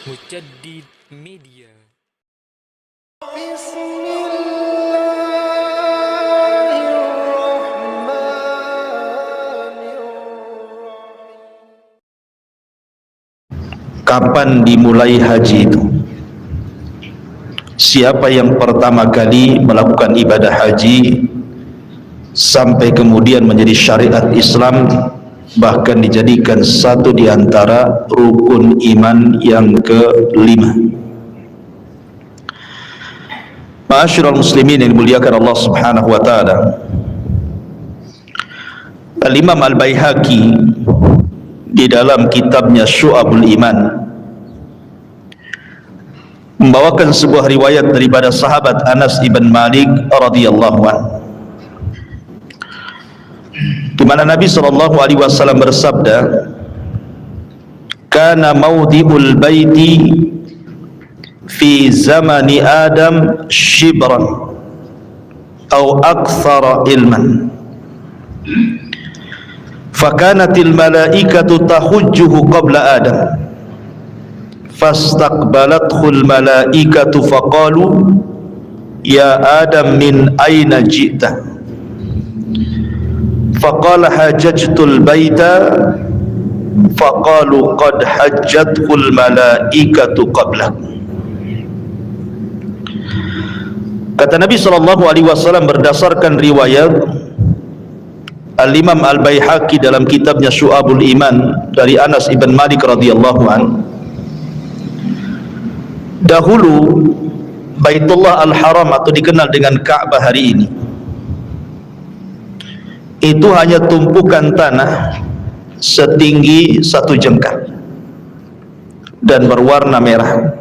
Mujaddid Media. Kapan dimulai haji itu? Siapa yang pertama kali melakukan ibadah haji sampai kemudian menjadi syariat Islam, bahkan dijadikan satu di antara rukun iman yang kelima. Ma'asyiral muslimin yang dimuliakan Allah Subhanahu wa taala, Al-Imam Al-Baihaqi di dalam kitabnya Syu'abul Iman membawakan sebuah riwayat daripada sahabat Anas ibn Malik radhiyallahu anhu, di mana Nabi SAW bersabda, "Kana mawdi'ul baiti fi zamani Adam shibran atau akthara ilman, fakanatil malaikatu tahujjuhu qabla Adam, fastaqbalathul malaikatu faqalu ya Adam min aina ji'ta, faqala hajjajtul baita, faqalu qad hajjathul malaikatu qablak." Kata Nabi SAW berdasarkan riwayat Al-Imam Al-Baihaqi dalam kitabnya Syu'abul Iman dari Anas ibn Malik radhiyallahu anhu, dahulu Baitullah Al-Haram atau dikenal dengan Ka'bah hari ini itu hanya tumpukan tanah setinggi satu jengkal dan berwarna merah.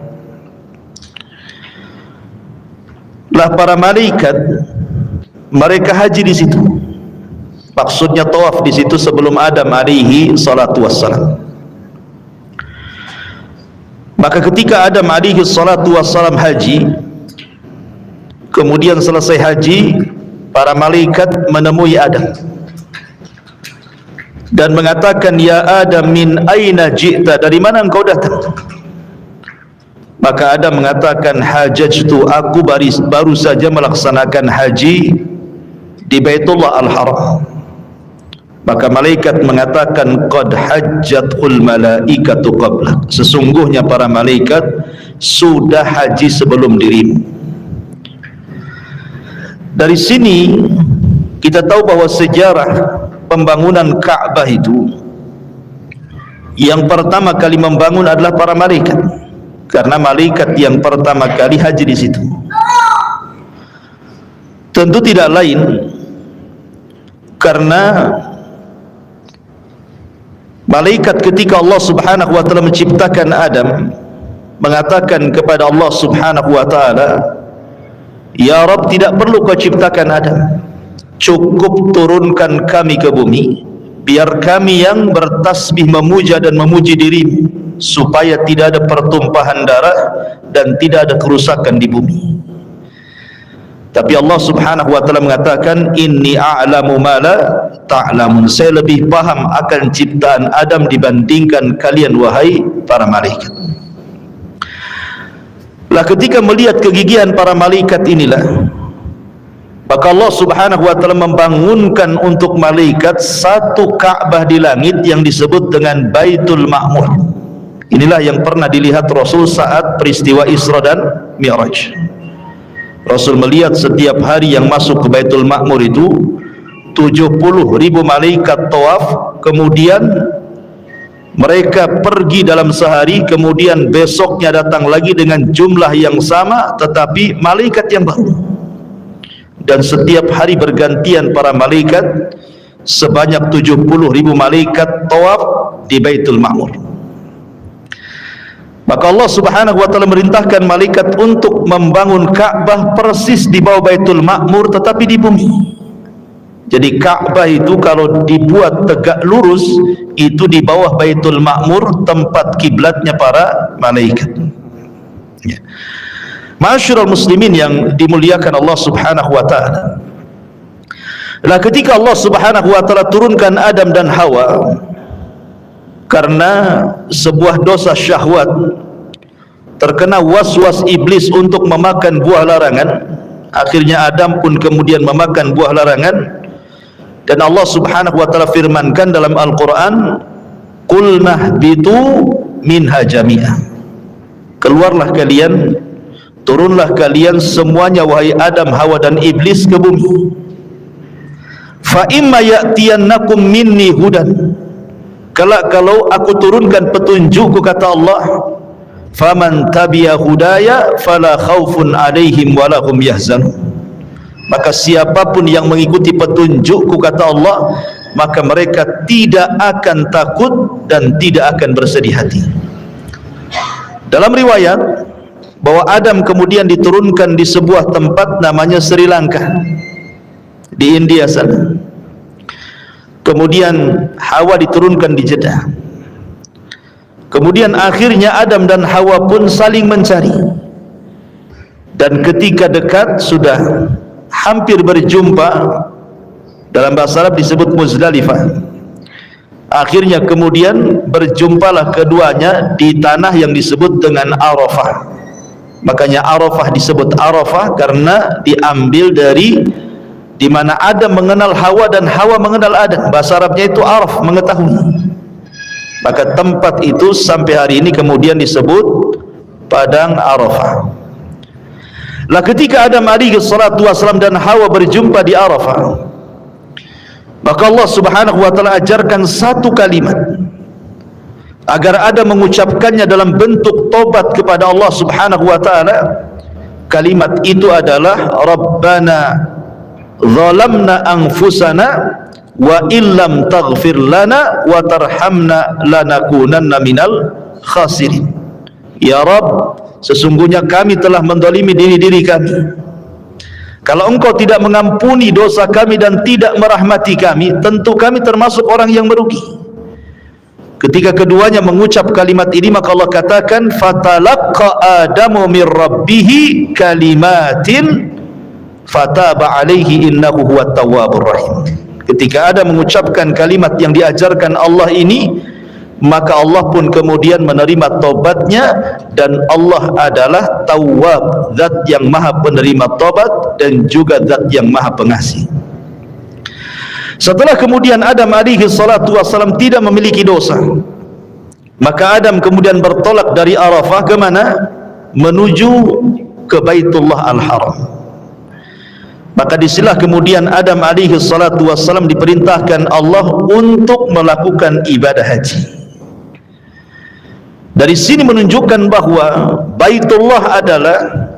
Lah para malaikat mereka haji di situ. Maksudnya tawaf di situ sebelum Adam alaihi salatu wassalam. Maka ketika Adam alaihi salatu wassalam haji, kemudian selesai haji, para malaikat menemui Adam dan mengatakan, "Ya Adam, min aina ji'ta?" Dari mana engkau datang? Maka Adam mengatakan, "Hajajtu, aku baru saja melaksanakan haji di Baitullah Al-Haram." Maka malaikat mengatakan, "Qad hajjatul malaikatu qablak." Sesungguhnya para malaikat sudah haji sebelum dirimu. Dari sini kita tahu bahwa sejarah pembangunan Ka'bah itu yang pertama kali membangun adalah para malaikat, karena malaikat yang pertama kali haji di situ. Tentu tidak lain karena malaikat ketika Allah Subhanahu wa taala menciptakan Adam mengatakan kepada Allah Subhanahu wa taala, "Ya Rabb, tidak perlu kau ciptakan Adam, cukup turunkan kami ke bumi, biar kami yang bertasbih memuja dan memuji dirimu, supaya tidak ada pertumpahan darah dan tidak ada kerusakan di bumi." Tapi Allah Subhanahu wa taala mengatakan, "Inni a'lamu ma la ta'lamun." Saya lebih paham akan ciptaan Adam dibandingkan kalian wahai para malaikat. Lah ketika melihat kegigihan para malaikat inilah, maka Allah Subhanahu wa taala membangunkan untuk malaikat satu Ka'bah di langit yang disebut dengan Baitul Ma'mur. Inilah yang pernah dilihat Rasul saat peristiwa Isra dan Mi'raj. Rasul melihat setiap hari yang masuk ke Baitul Ma'mur itu 70.000 malaikat tawaf, kemudian mereka pergi dalam sehari, kemudian besoknya datang lagi dengan jumlah yang sama tetapi malaikat yang baru. Dan setiap hari bergantian para malaikat, sebanyak 70.000 malaikat tawaf di Baitul Ma'mur. Maka Allah Subhanahu wa taala merintahkan malaikat untuk membangun Ka'bah persis di bawah Baitul Ma'mur tetapi di bumi. Jadi Ka'bah itu kalau dibuat tegak lurus itu di bawah Baitul Ma'mur, tempat kiblatnya para malaikat. Ya. Ma'asyiral muslimin yang dimuliakan Allah Subhanahu wa taala, lah ketika Allah Subhanahu wa taala turunkan Adam dan Hawa karena sebuah dosa syahwat, terkena was-was iblis untuk memakan buah larangan. Akhirnya Adam pun kemudian memakan buah larangan, dan Allah subhanahu wa ta'ala firmankan dalam Al-Quran, qulnah bitu minha jami'ah, keluarlah kalian, turunlah kalian semuanya wahai Adam, Hawa dan iblis ke bumi. Fa imma ya'tiyannakum minni hudan, kelak kalau aku turunkan petunjukku, kata Allah, faman tabi'a hudaya fala khaufun alaihim walahum yahzanun, maka siapapun yang mengikuti petunjukku, kata Allah, maka mereka tidak akan takut dan tidak akan bersedih hati. Dalam riwayat bahwa Adam kemudian diturunkan di sebuah tempat namanya Sri Lanka di India sana. Kemudian Hawa diturunkan di Jeddah. Kemudian akhirnya Adam dan Hawa pun saling mencari, dan ketika dekat sudah hampir berjumpa, dalam bahasa Arab disebut Muzdalifah, akhirnya kemudian berjumpalah keduanya di tanah yang disebut dengan Arafah. Makanya Arafah disebut Arafah karena diambil dari di mana Adam mengenal Hawa dan Hawa mengenal Adam. Bahasa Arabnya itu araf, mengetahui. Maka tempat itu sampai hari ini kemudian disebut Padang Arafah. Lah ketika Adam alaihi salatu wasallam dan Hawa berjumpa di Arafah, maka Allah subhanahu wa ta'ala ajarkan satu kalimat agar Adam mengucapkannya dalam bentuk tobat kepada Allah subhanahu wa ta'ala. Kalimat itu adalah Rabbana zalamna anfusana wa illam taghfir lana wa tarhamna lanakunanna minal khasirin. Ya Rabb, sesungguhnya kami telah menzalimi diri-diri kami. Kalau engkau tidak mengampuni dosa kami dan tidak merahmati kami, tentu kami termasuk orang yang merugi. Ketika keduanya mengucap kalimat ini, maka Allah katakan fatalaqqa adamu mir rabbihi kalimatin fataba alaihi innahu huwat tawwabur rahim. Ketika Adam mengucapkan kalimat yang diajarkan Allah ini, maka Allah pun kemudian menerima taubatnya, dan Allah adalah Tawwab, zat yang maha penerima taubat dan juga zat yang maha pengasih. Setelah kemudian Adam alaihi salatu wassalam tidak memiliki dosa, maka Adam kemudian bertolak dari Arafah ke mana? Menuju ke Baitullah Al-Haram. Maka disinilah kemudian Adam alaihi salatu wassalam diperintahkan Allah untuk melakukan ibadah haji. Dari sini menunjukkan bahwa Baitullah adalah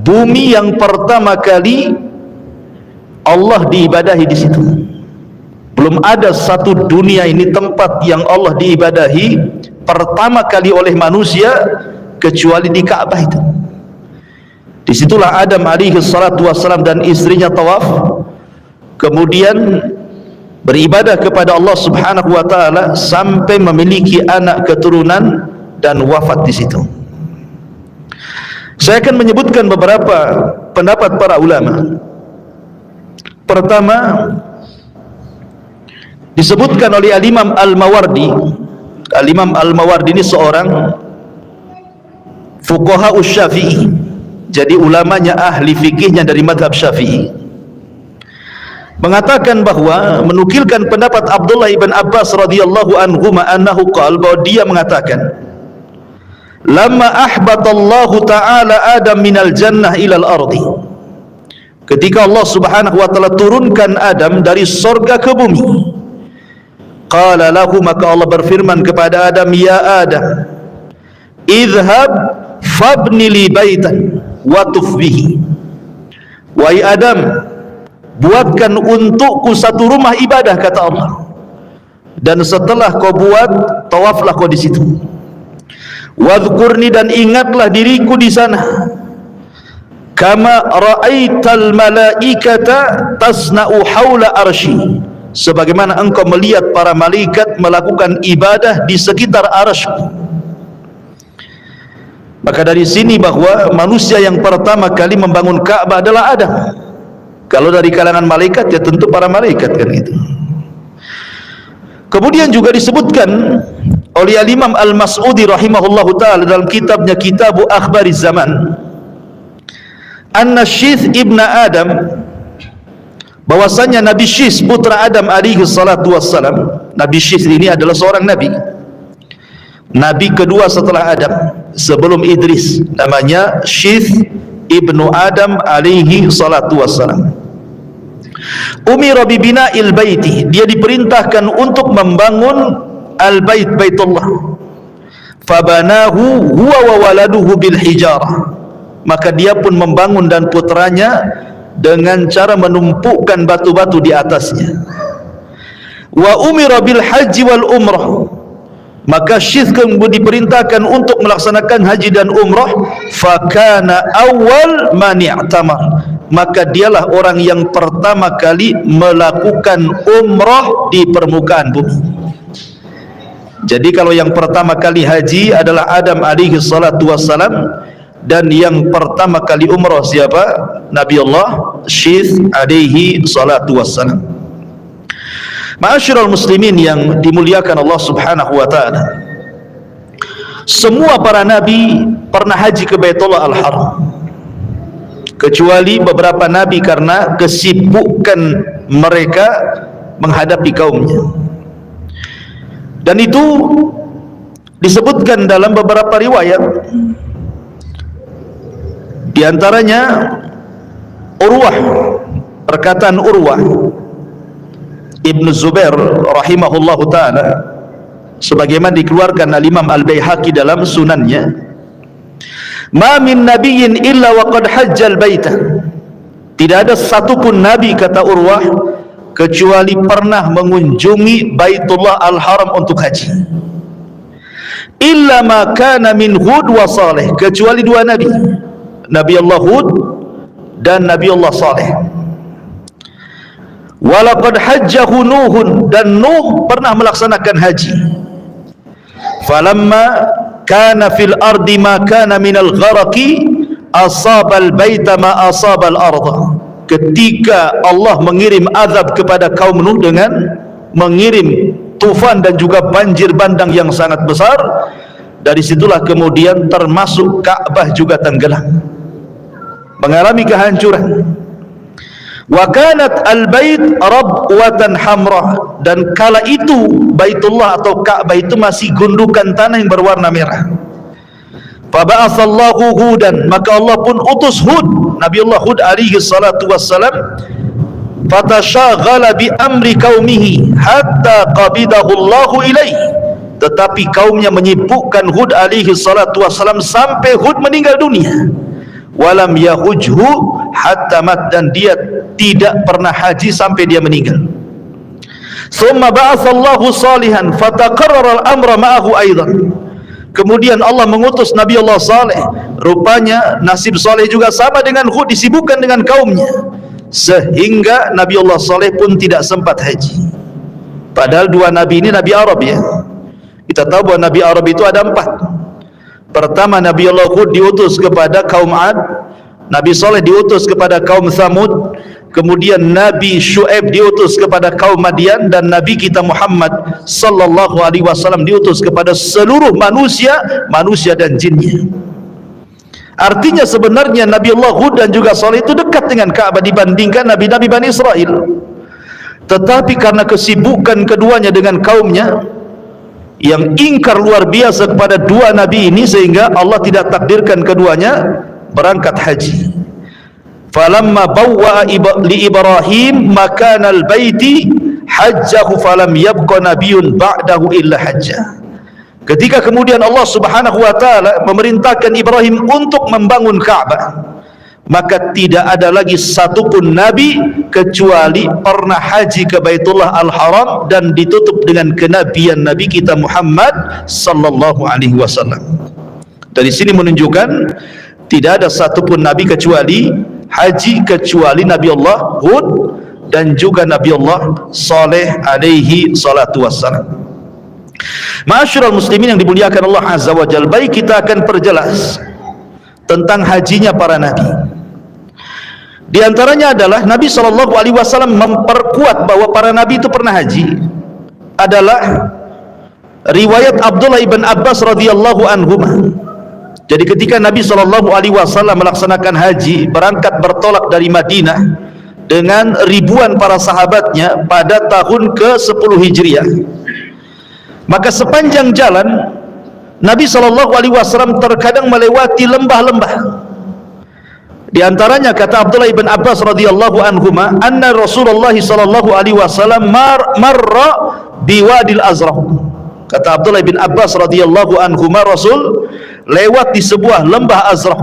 bumi yang pertama kali Allah diibadahi di situ. Belum ada satu dunia ini tempat yang Allah diibadahi pertama kali oleh manusia kecuali di Ka'bah itu. Disitulah Adam alaihi salatu wassalam dan istrinya tawaf, kemudian beribadah kepada Allah subhanahu wa ta'ala sampai memiliki anak keturunan dan wafat di situ. Saya akan menyebutkan beberapa pendapat para ulama. Pertama, disebutkan oleh Al-Imam Al-Mawardi. Al-Imam Al-Mawardi ini seorang fuqaha Syafi'i. Jadi ulamanya, ahli fikihnya dari madhab Syafi'i, mengatakan bahwa menukilkan pendapat Abdullah ibn Abbas radhiyallahu anhu annahu qala, bahwa dia mengatakan lamma ahbatallahu ta'ala Adam minal jannah ilal ardi, ketika Allah subhanahu wa ta'ala turunkan Adam dari sorga ke bumi, qala lahu, maka Allah berfirman kepada Adam, ya Adam, idhhab fabni li baitan watuf bihi, wahai Adam, buatkan untukku satu rumah ibadah, kata Allah, dan setelah kau buat, tawaflah kau di situ. Wadhkurni, dan ingatlah diriku di sana, kama ra'aital malaikata tasna'u haula arsy, sebagaimana engkau melihat para malaikat melakukan ibadah di sekitar arsy. Maka dari sini bahwa manusia yang pertama kali membangun Ka'bah adalah Adam. Kalau dari kalangan malaikat ya tentu para malaikat kan itu. Kemudian juga disebutkan oleh Imam Al-Mas'udi rahimahullahu ta'ala dalam kitabnya Kitabu Akhbariz Zaman, anna Syith ibn Adam, bahwasanya Nabi Syith putra Adam alaihi salatu wassalam. Nabi Syith ini adalah seorang nabi, nabi kedua setelah Adam sebelum Idris, namanya Syith ibnu Adam alaihi salatu wassalam. Umira bi bina'il baiti, dia diperintahkan untuk membangun al-bait, baitullah. Fabanahu huwa wa waladuhu bil hijarah, maka dia pun membangun dan putranya dengan cara menumpukkan batu-batu di atasnya. Wa umira bil haji wal umrah, maka Syith diperintahkan untuk melaksanakan haji dan umrah. Fakana awal man i'tamar, maka dialah orang yang pertama kali melakukan umrah di permukaan bumi. Jadi kalau yang pertama kali haji adalah Adam alaihi salatu wassalam, dan yang pertama kali umrah siapa? Nabi Allah Syith alaihi salatu wassalam. Ma'asyiral muslimin yang dimuliakan Allah subhanahu wa ta'ala, semua para nabi pernah haji ke Baitullah Al-Haram, kecuali beberapa nabi karena kesibukan mereka menghadapi kaumnya. Dan itu disebutkan dalam beberapa riwayat, di antaranya Urwah, perkataan Urwah Ibn Zubair rahimahullahu ta'ala, sebagaimana dikeluarkan al-Imam Al-Baihaqi dalam sunannya, ma min nabiyyin illa waqad hajjal baita, tidak ada satupun nabi, kata Urwah, kecuali pernah mengunjungi Baitullah Al-Haram untuk haji. Illa ma kana min Hud wa Saleh, kecuali dua nabi, Nabi Allah Hud dan Nabi Allah Saleh. Walaqad hajjahu Nuhun, dan Nuh pernah melaksanakan haji. Falamma kana fil ardi ma kana minal gharaqi asabal baita ma asabal arda, ketika Allah mengirim azab kepada kaum Nuh dengan mengirim tufan dan juga banjir bandang yang sangat besar, dari situlah kemudian termasuk Ka'bah juga tenggelam, mengalami kehancuran. Wa kanat al-bait rabwatan hamra, dan kala itu Baitullah atau Ka'bah itu masih gundukan tanah yang berwarna merah. Fa ba'atsallahu Hudan, maka Allah pun utus Hud, Nabi Allah Hud alaihi salatu wassalam. Fatashaghala bi amri qaumihi hatta qabidahu Allahu ilaihi, tetapi kaumnya menyibukkan Hud alaihi salatu wassalam sampai Hud meninggal dunia. Walam yahujhu hatta mat, dan dia tidak pernah haji sampai dia meninggal. Summa ba'atsallahu Salihan fataqarrara al-amra ma'ahu aidan, kemudian Allah mengutus Nabi Allah Saleh, rupanya nasib Saleh juga sama dengan Hud, disibukkan dengan kaumnya, sehingga Nabi Allah Saleh pun tidak sempat haji. Padahal dua nabi ini nabi Arab ya. Kita tahu bahwa nabi Arab itu ada 4. Pertama, Nabi Allah Hud diutus kepada kaum Ad, Nabi Saleh diutus kepada kaum Thamud, kemudian Nabi Syuaib diutus kepada kaum Madian, dan Nabi kita Muhammad sallallahu alaihi wasallam diutus kepada seluruh manusia, manusia dan jinnya. Artinya sebenarnya Nabi Allah Hud dan juga Saleh itu dekat dengan Ka'bah dibandingkan nabi-nabi Bani Israel. Tetapi karena kesibukan keduanya dengan kaumnya yang ingkar luar biasa kepada dua nabi ini, sehingga Allah tidak takdirkan keduanya berangkat haji. Falamma bawwa'a li Ibrahim makanal baiti hajjahu falam yabqa nabiyyun ba'dahu illa hajjah. Ketika kemudian Allah subhanahu wa ta'ala memerintahkan Ibrahim untuk membangun Ka'bah, maka tidak ada lagi satupun nabi kecuali pernah haji ke Baitullah Al-Haram dan ditutup dengan kenabian Nabi kita Muhammad sallallahu alaihi wasallam. Dari sini menunjukkan tidak ada satupun nabi kecuali haji, kecuali Nabi Allah Hud dan juga Nabi Allah Saleh alaihi salatu wassalam. Ma'asyiral muslimin yang dimuliakan Allah azza wa jalla, baik kita akan perjelas tentang hajinya para nabi. Di antaranya adalah Nabi SAW memperkuat bahwa para nabi itu pernah haji, adalah riwayat Abdullah ibn Abbas radhiyallahu anhuma. Jadi ketika Nabi SAW melaksanakan haji, berangkat bertolak dari Madinah dengan ribuan para sahabatnya pada tahun ke-10 Hijriah, maka sepanjang jalan Nabi SAW terkadang melewati lembah-lembah. Di antaranya kata Abdullah ibn Abbas radhiyallahu anhuma, anna Rasulullah SAW marra biwadil Azraq. Kata Abdullah bin Abbas radhiyallahu anhuma, Rasul lewat di sebuah lembah Azraq.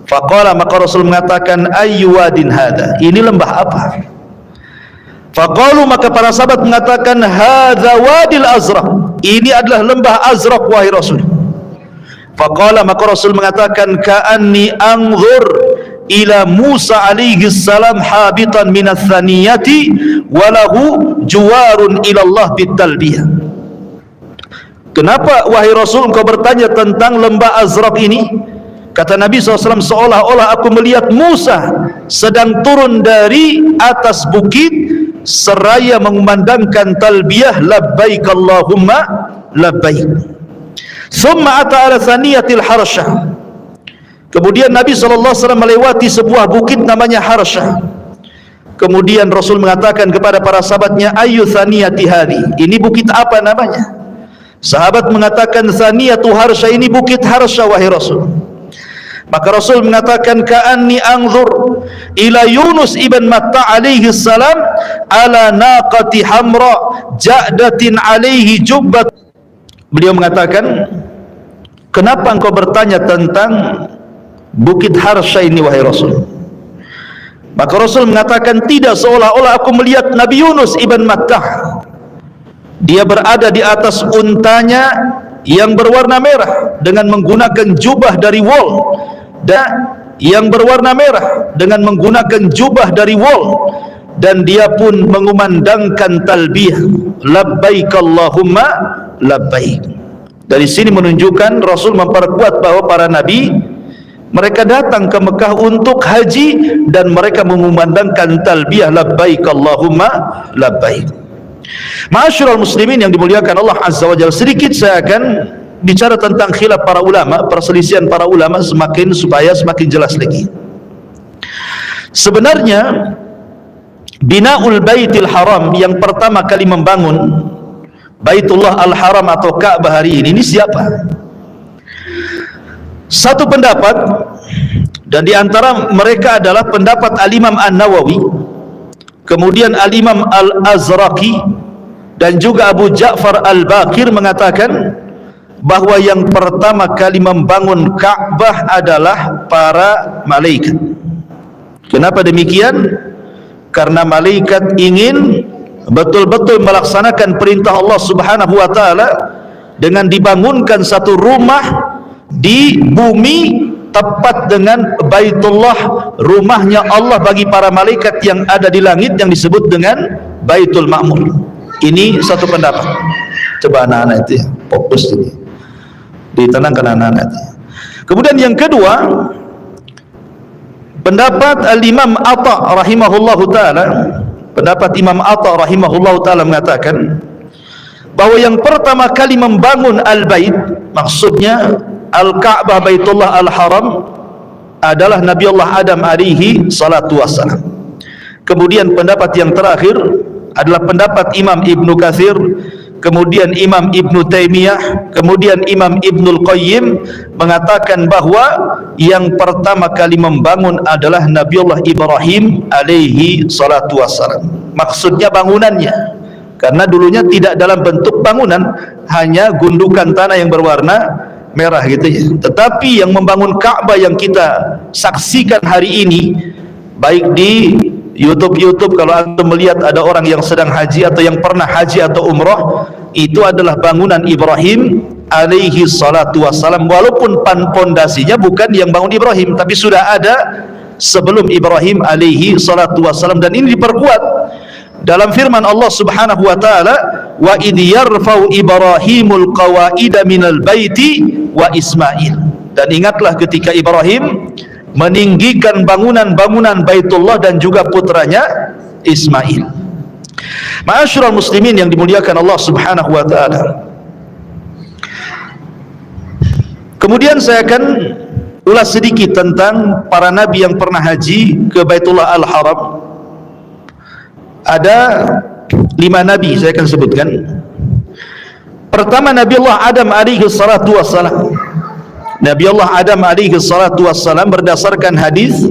Faqala, maka Rasul mengatakan, ayyu wadin hadha, ini lembah apa? Faqalu, maka para sahabat mengatakan, hadza wadil Azraq, ini adalah lembah Azraq wahai Rasul. Faqala, maka Rasul mengatakan, ka'anni anzur ila Musa alaihi salam habitan minas thaniyati walahu juwarun ilallah bitalbiyah. Kenapa wahai Rasul engkau bertanya tentang lembah Azraq ini? Kata Nabi SAW, seolah-olah aku melihat Musa sedang turun dari atas bukit seraya mengumandangkan talbiyah labbaik Allahumma labbaik. Thumma ata ala thaniyatil harsyah. Kemudian Nabi SAW melewati sebuah bukit namanya Harsyah. Kemudian Rasul mengatakan kepada para sahabatnya, ayyu thaniyati hadhi, ini bukit apa namanya? Sahabat mengatakan, Thaniyatu Harsyah, ini bukit Harsyah wahai Rasul. Maka Rasul mengatakan, ka'anni anzur ila Yunus ibn Matta alaihi salam ala naqati hamra ja'datin alaihi jubbat. Beliau mengatakan, kenapa engkau bertanya tentang bukit Harsyah ini wahai Rasul? Maka Rasul mengatakan, tidak, seolah-olah aku melihat Nabi Yunus ibn Matta, dia berada di atas untanya yang berwarna merah dengan menggunakan jubah dari wol, dan yang berwarna merah dengan menggunakan jubah dari wol, dan dia pun mengumandangkan talbiyah labbaik Allahumma labbaik. Dari sini menunjukkan Rasul memperkuat bahwa para nabi mereka datang ke Mekah untuk haji dan mereka mengumandangkan talbiyah labbaik Allahumma labbaik. Ma'asyiral muslimin yang dimuliakan Allah Azza wa Jalla, sedikit saya akan bicara tentang khilaf para ulama, perselisihan para ulama supaya semakin jelas lagi. Sebenarnya binaul baitil haram, yang pertama kali membangun Baitullah al-Haram atau Ka'bah hari ini siapa? Satu pendapat, dan di antara mereka adalah pendapat Al-Imam An-Nawawi, kemudian Al-Imam Al-Azraqi, dan juga Abu Ja'far Al-Baqir mengatakan bahwa yang pertama kali membangun Ka'bah adalah para malaikat. Kenapa demikian? Karena malaikat ingin betul-betul melaksanakan perintah Allah Subhanahu wa taala dengan dibangunkan satu rumah di bumi tepat dengan Baitullah, rumahnya Allah bagi para malaikat yang ada di langit yang disebut dengan Baitul Ma'mur. Ini satu pendapat. Coba anak-anak itu ya, fokus ini, ditenangkan anak-anak itu. Kemudian yang kedua, pendapat Al-Imam Atha rahimahullahu ta'ala, pendapat Imam Atha rahimahullahu ta'ala mengatakan bahwa yang pertama kali membangun Al-Bait, maksudnya Al-Ka'bah Baitullah Al-Haram, adalah Nabi Allah Adam alaihi salatu wassalam. Kemudian pendapat yang terakhir adalah pendapat Imam Ibnu Katsir, kemudian Imam Ibnu Taimiyah, kemudian Imam Ibnul Qayyim mengatakan bahwa yang pertama kali membangun adalah Nabiullah Ibrahim alaihi salatu wassalam. Maksudnya bangunannya, karena dulunya tidak dalam bentuk bangunan, hanya gundukan tanah yang berwarna merah gitu ya. Tetapi yang membangun Ka'bah yang kita saksikan hari ini, baik di YouTube kalau anda melihat ada orang yang sedang haji atau yang pernah haji atau umrah, itu adalah bangunan Ibrahim alaihi salatu wassalam, walaupun pondasinya bukan yang bangun Ibrahim, tapi sudah ada sebelum Ibrahim alaihi salatu wassalam. Dan ini diperkuat dalam firman Allah Subhanahu wa taala, wa idh yarfa'u Ibrahimul qawaida minal baiti wa Ismail. Dan ingatlah ketika Ibrahim meninggikan bangunan-bangunan Baitullah dan juga putranya Ismail. Ma'asyiral muslimin yang dimuliakan Allah Subhanahu wa taala, Kemudian saya akan ulas sedikit tentang para nabi yang pernah haji ke Baitullah Al-Haram. Ada 5 nabi saya akan sebutkan. Pertama, Nabi Allah Adam alaihi salatu wassalam. Nabi Allah Adam alaihi salatu wassalam berdasarkan hadis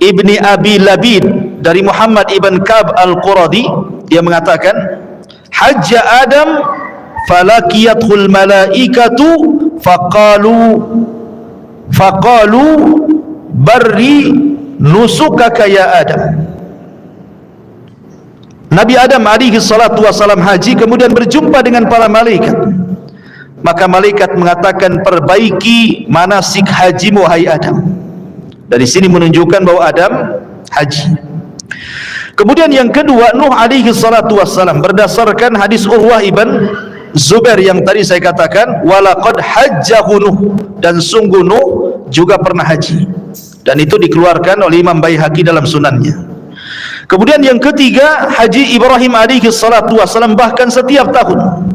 Ibni Abi Labid dari Muhammad ibn Ka'b al-Quradi, dia mengatakan, hajja Adam falakiyathul malaikatu faqalu barri nusukaka ya Adam. Nabi Adam alaihi salatu wassalam haji, kemudian berjumpa dengan para malaikat. Maka malaikat mengatakan, perbaiki manasik hajimu hai Adam. Dari sini menunjukkan bahwa Adam haji. Kemudian yang kedua, Nuh alaihi salatu wassalam, berdasarkan hadis Urwah ibn Zubair yang tadi saya katakan, walaqad hajjahu Nuh, dan sungguh Nuh juga pernah haji. Dan itu dikeluarkan oleh Imam Baihaqi dalam sunannya. Kemudian yang ketiga, haji Ibrahim alaihi salatu wassalam, bahkan setiap tahun.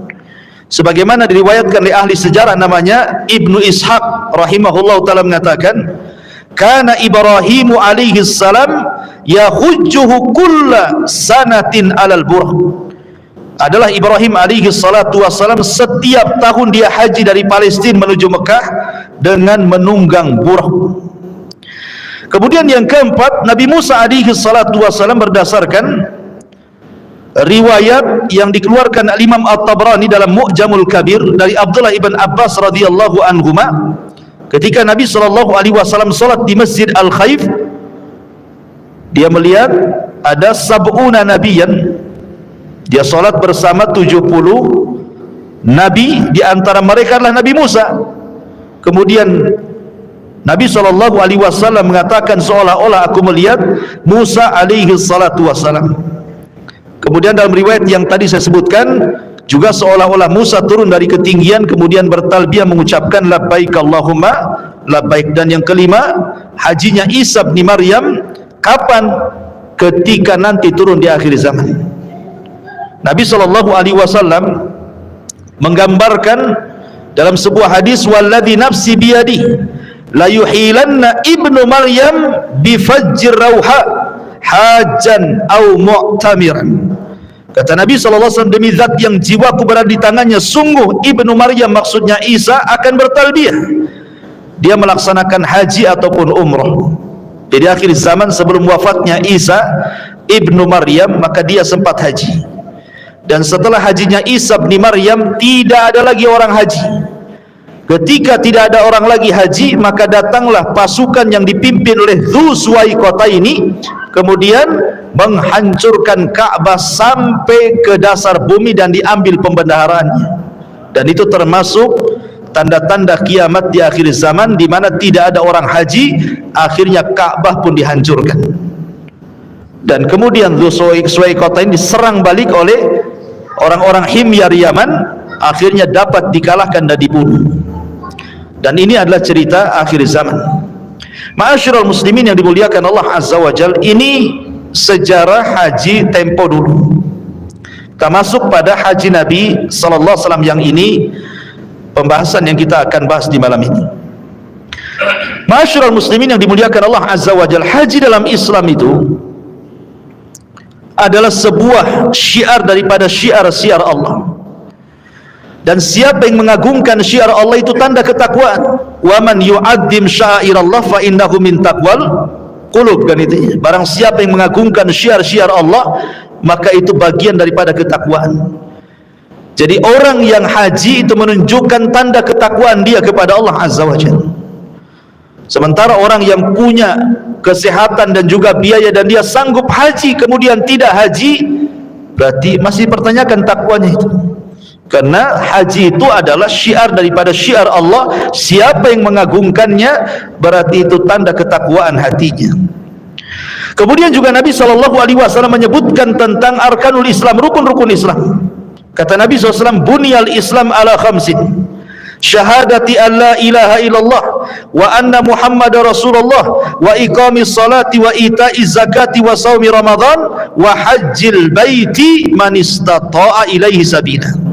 Sebagaimana diriwayatkan oleh ahli sejarah namanya Ibnu Ishaq rahimahullah ta'ala mengatakan, kana Ibrahimu alaihi salam yahujjuhu kulla sanatin alal burh. Adalah Ibrahim alaihi salatu wassalam setiap tahun dia haji dari Palestina menuju Mekah dengan menunggang burh. Kemudian yang keempat, Nabi Musa alaihi salatu wassalam berdasarkan riwayat yang dikeluarkan Imam At-Tabrani dalam Mu'jamul Kabir dari Abdullah ibn Abbas radhiyallahu anhuma, ketika Nabi sallallahu alaihi wasallam salat di Masjid Al-Khaif, dia melihat ada sab'una nabiyan, dia salat bersama 70 nabi, di antara mereka adalah Nabi Musa. Kemudian Nabi SAW mengatakan, seolah-olah aku melihat Musa alaihi salatu wassalam. Kemudian dalam riwayat yang tadi saya sebutkan juga seolah-olah Musa turun dari ketinggian kemudian bertalbiyah mengucapkan labbaik Allahumma labbaik. Dan yang kelima, hajinya Isa bin Maryam kapan? Ketika nanti turun di akhir zaman. Nabi SAW menggambarkan dalam sebuah hadis, walladzi nafsi biyadihi la yuhilanna ibnu Maryam bifajjir rauha hajan au mu'tamiran. Kata Nabi SAW, demi zat yang jiwaku berada di tangannya, sungguh ibnu Maryam, maksudnya Isa, akan bertalbiyah, dia melaksanakan haji ataupun umrah. Jadi akhir zaman sebelum wafatnya Isa ibnu Maryam, maka dia sempat haji. Dan setelah hajinya Isa bin Maryam, tidak ada lagi orang haji. Ketika tidak ada orang lagi haji, maka datanglah pasukan yang dipimpin oleh Dzu Suwaikotaini, kemudian menghancurkan Ka'bah sampai ke dasar bumi dan diambil pembendaharaannya. Dan itu termasuk tanda-tanda kiamat di akhir zaman, di mana tidak ada orang haji, akhirnya Ka'bah pun dihancurkan. Dan kemudian Dzu Suwaikotaini diserang balik oleh orang-orang Himyar Yaman, akhirnya dapat dikalahkan dan dibunuh. Dan ini adalah cerita akhir zaman. Ma'asyiral muslimin yang dimuliakan Allah Azza wa Jalla, ini sejarah haji tempo dulu. Kita masuk pada haji Nabi sallallahu alaihi wasallam yang ini, pembahasan yang kita akan bahas di malam ini. Ma'asyiral muslimin yang dimuliakan Allah Azza wa Jalla, haji dalam Islam itu adalah sebuah syiar daripada syiar-syiar Allah. Dan siapa yang mengagungkan syiar Allah itu tanda ketakwaan. Wa man yu'azzim sya'airallah fa innahu min taqwal qulub, kan itu. Barang siapa yang mengagungkan syiar-syiar Allah, maka itu bagian daripada ketakwaan. Jadi orang yang haji itu menunjukkan tanda ketakwaan dia kepada Allah Azza wa Jalla. Sementara orang yang punya kesehatan dan juga biaya dan dia sanggup haji kemudian tidak haji, berarti masih pertanyakan takwanya itu. Karena haji itu adalah syiar daripada syiar Allah. Siapa yang mengagungkannya, berarti itu tanda ketakwaan hatinya. Kemudian juga Nabi SAW menyebutkan tentang arkanul Islam, rukun-rukun Islam. Kata Nabi SAW, bunyal Islam ala khamsin, syahadati an la ilaha illallah wa anna muhammadar rasulullah wa iqamis salati wa ita'iz zakati wa saumi ramadan wa hajjil baiti man istata'a ilaihi sabila.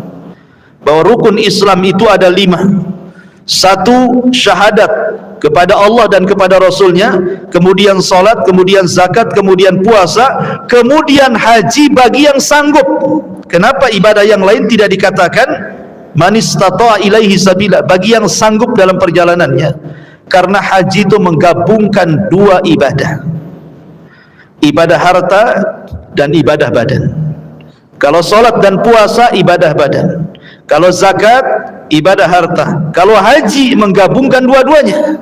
Bahwa rukun Islam itu ada 5. Satu, syahadat kepada Allah dan kepada Rasulnya, kemudian salat, kemudian zakat, kemudian puasa, kemudian haji bagi yang sanggup. Kenapa ibadah yang lain tidak dikatakan man istata'a ilaihi sabila, bagi yang sanggup dalam perjalanannya? Karena haji itu menggabungkan dua ibadah, ibadah harta dan ibadah badan. Kalau salat dan puasa ibadah badan, kalau zakat ibadah harta. Kalau haji menggabungkan dua-duanya,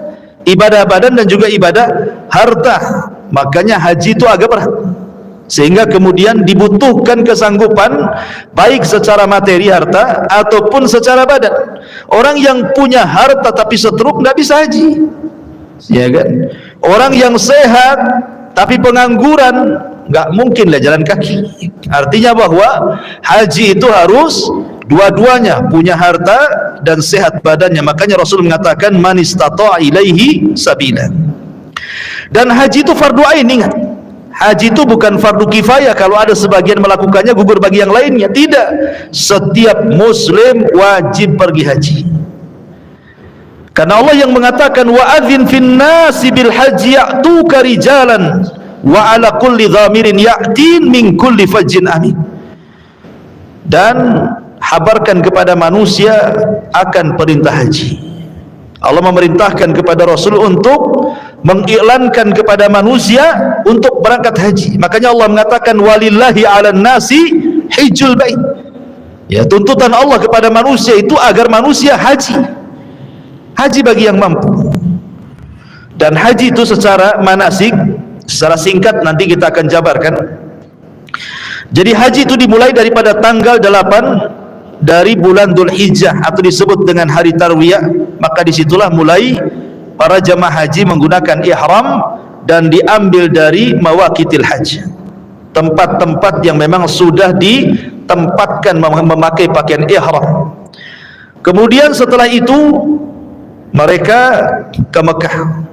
ibadah badan dan juga ibadah harta. Makanya haji itu agak berat, sehingga kemudian dibutuhkan kesanggupan baik secara materi harta ataupun secara badan. Orang yang punya harta tapi stroke tidak bisa haji, ya kan? Orang yang sehat tapi pengangguran nggak mungkinlah jalan kaki. Artinya bahwa haji itu harus dua-duanya, punya harta dan sehat badannya. Makanya Rasul mengatakan man istata'a ilaihi sabila. Dan haji itu fardu ain, ingat. Haji itu bukan fardu kifayah, kalau ada sebagian melakukannya gugur bagi yang lainnya. Tidak, setiap muslim wajib pergi haji. Karena Allah yang mengatakan wa adzin fin nasi bil haji ya'tuka rijalan wa ala kulli dhamirin ya'tin min kulli fajjin amin. Dan habarkan kepada manusia akan perintah haji. Allah memerintahkan kepada Rasul untuk mengiklankan kepada manusia untuk berangkat haji. Makanya Allah mengatakan walillahi 'alan nasi hijjul bait. Ya, tuntutan Allah kepada manusia itu agar manusia haji. Haji bagi yang mampu. Dan haji itu secara manasik, secara singkat nanti kita akan jabarkan. Jadi haji itu dimulai daripada tanggal 8 dari bulan Dzulhijjah atau disebut dengan hari tarwiyah. Maka disitulah mulai para jamaah haji menggunakan ihram dan diambil dari mawaqitil hajj, tempat-tempat yang memang sudah ditempatkan memakai pakaian ihram. Kemudian setelah itu mereka ke Mekah.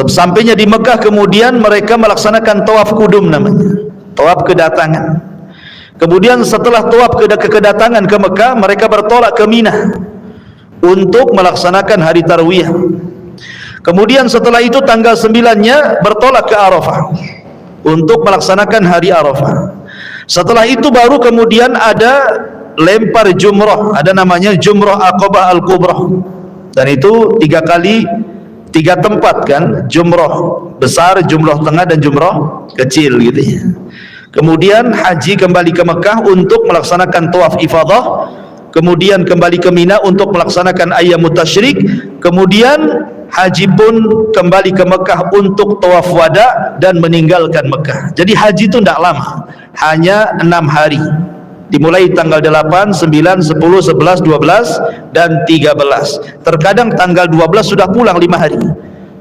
Sampainya di Mekah kemudian mereka melaksanakan tawaf kudum namanya, tawaf kedatangan. Kemudian setelah tawaf kedatangan ke Mekah, mereka bertolak ke Mina untuk melaksanakan hari tarwiyah. Kemudian setelah itu tanggal 9-nya bertolak ke Arafah untuk melaksanakan hari Arafah. Setelah itu baru kemudian ada lempar jumrah, ada namanya jumrah Aqabah Al-Kubra. Dan itu 3 kali 3 tempat kan, jumrah besar, jumrah tengah dan jumrah kecil gitu ya. Kemudian haji kembali ke Mekah untuk melaksanakan tawaf ifadah, kemudian kembali ke Mina untuk melaksanakan ayyamut tasyrik, kemudian haji pun kembali ke Mekah untuk tawaf wada dan meninggalkan Mekah. Jadi haji itu tidak lama, hanya 6 hari. Dimulai tanggal 8, 9, 10, 11, 12 dan 13. Terkadang tanggal 12 sudah pulang 5 hari.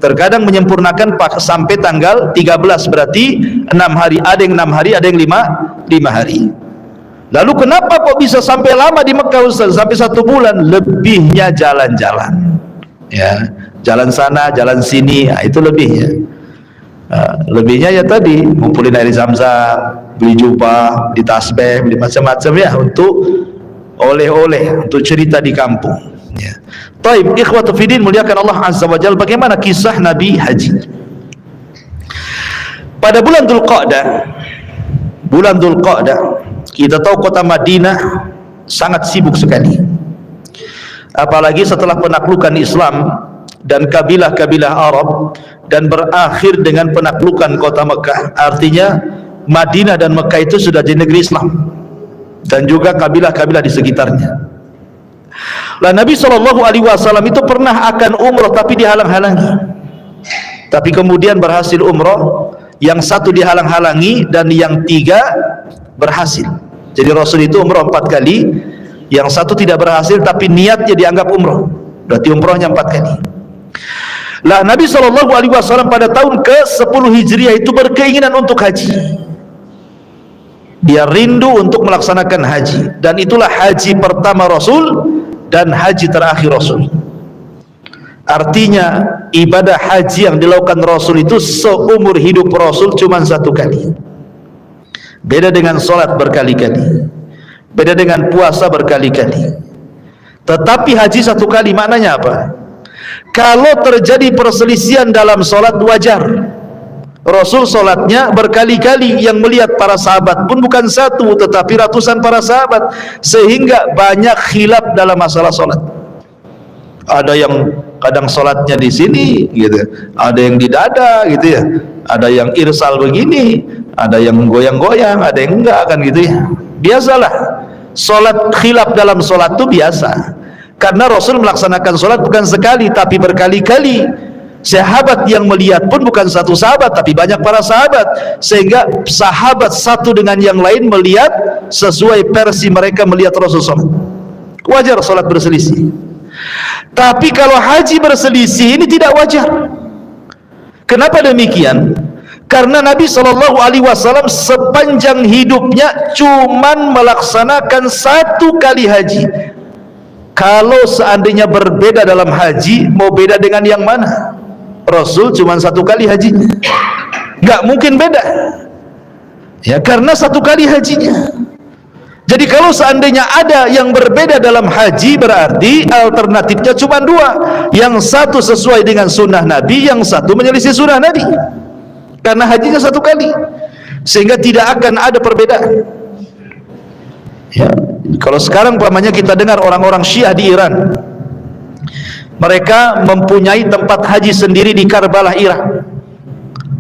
Terkadang menyempurnakan sampai tanggal 13, berarti 6 hari. Ada yang 6 hari, ada yang 5 hari. Lalu kenapa kok bisa sampai lama di Mekah Ustaz? Sampai 1 bulan? Lebihnya jalan-jalan, ya, jalan sana, jalan sini, nah, itu lebihnya. Lebihnya ya tadi ngumpulin air zam-zam, beli jubah, beli tasbih, beli macam-macam ya, untuk oleh-oleh, untuk cerita di kampung ya. Taib, ikhwatu fiddin, muliakan Allah Azza wa Jalla. Bagaimana kisah Nabi haji? Pada bulan Dzulqa'dah, kita tahu kota Madinah sangat sibuk sekali, apalagi setelah penaklukan Islam dan kabilah-kabilah Arab, dan berakhir dengan penaklukan kota Mekah. Artinya Madinah dan Mekah itu sudah di negeri Islam dan juga kabilah-kabilah di sekitarnya. Lah Nabi SAW itu pernah akan umroh tapi dihalang-halangi, tapi kemudian berhasil umroh. Yang 1 dihalang-halangi dan yang 3 berhasil. Jadi Rasul itu umroh 4 kali, yang 1 tidak berhasil tapi niatnya dianggap umroh, berarti umrohnya 4 kali. Lah Nabi SAW pada tahun ke-10 Hijriah itu berkeinginan untuk haji. Dia rindu untuk melaksanakan haji, dan itulah haji pertama Rasul dan haji terakhir Rasul. Artinya ibadah haji yang dilakukan Rasul itu seumur hidup Rasul cuma 1 kali. Beda dengan sholat berkali-kali, beda dengan puasa berkali-kali. Tetapi haji 1 kali maknanya apa? Kalau terjadi perselisihan dalam solat wajar. Rasul solatnya berkali-kali, yang melihat para sahabat pun bukan 1 tetapi ratusan para sahabat, sehingga banyak khilaf dalam masalah solat. Ada yang kadang solatnya di sini gitu, ada yang di dada gitu ya, ada yang irsal begini, ada yang goyang-goyang, ada yang enggak kan gitu ya. Biasalah solat, khilaf dalam solat itu biasa, karena Rasul melaksanakan solat bukan sekali tapi berkali-kali. Sahabat yang melihat pun bukan 1 sahabat tapi banyak para sahabat, sehingga sahabat satu dengan yang lain melihat sesuai versi mereka melihat Rasul solat. Wajar solat berselisih. Tapi kalau haji berselisih ini tidak wajar. Kenapa demikian? Karena Nabi SAW sepanjang hidupnya cuman melaksanakan 1 kali haji. Kalau seandainya berbeda dalam haji, mau beda dengan yang mana? Rasul cuma 1 kali hajinya, nggak mungkin beda ya, karena 1 kali hajinya. Jadi kalau seandainya ada yang berbeda dalam haji, berarti alternatifnya cuma 2, yang 1 sesuai dengan sunnah Nabi, yang 1 menyelisih sunnah Nabi, karena hajinya 1 kali, sehingga tidak akan ada perbedaan ya. Kalau sekarang umpamanya kita dengar orang-orang Syiah di Iran, mereka mempunyai tempat haji sendiri di Karbala, Irak.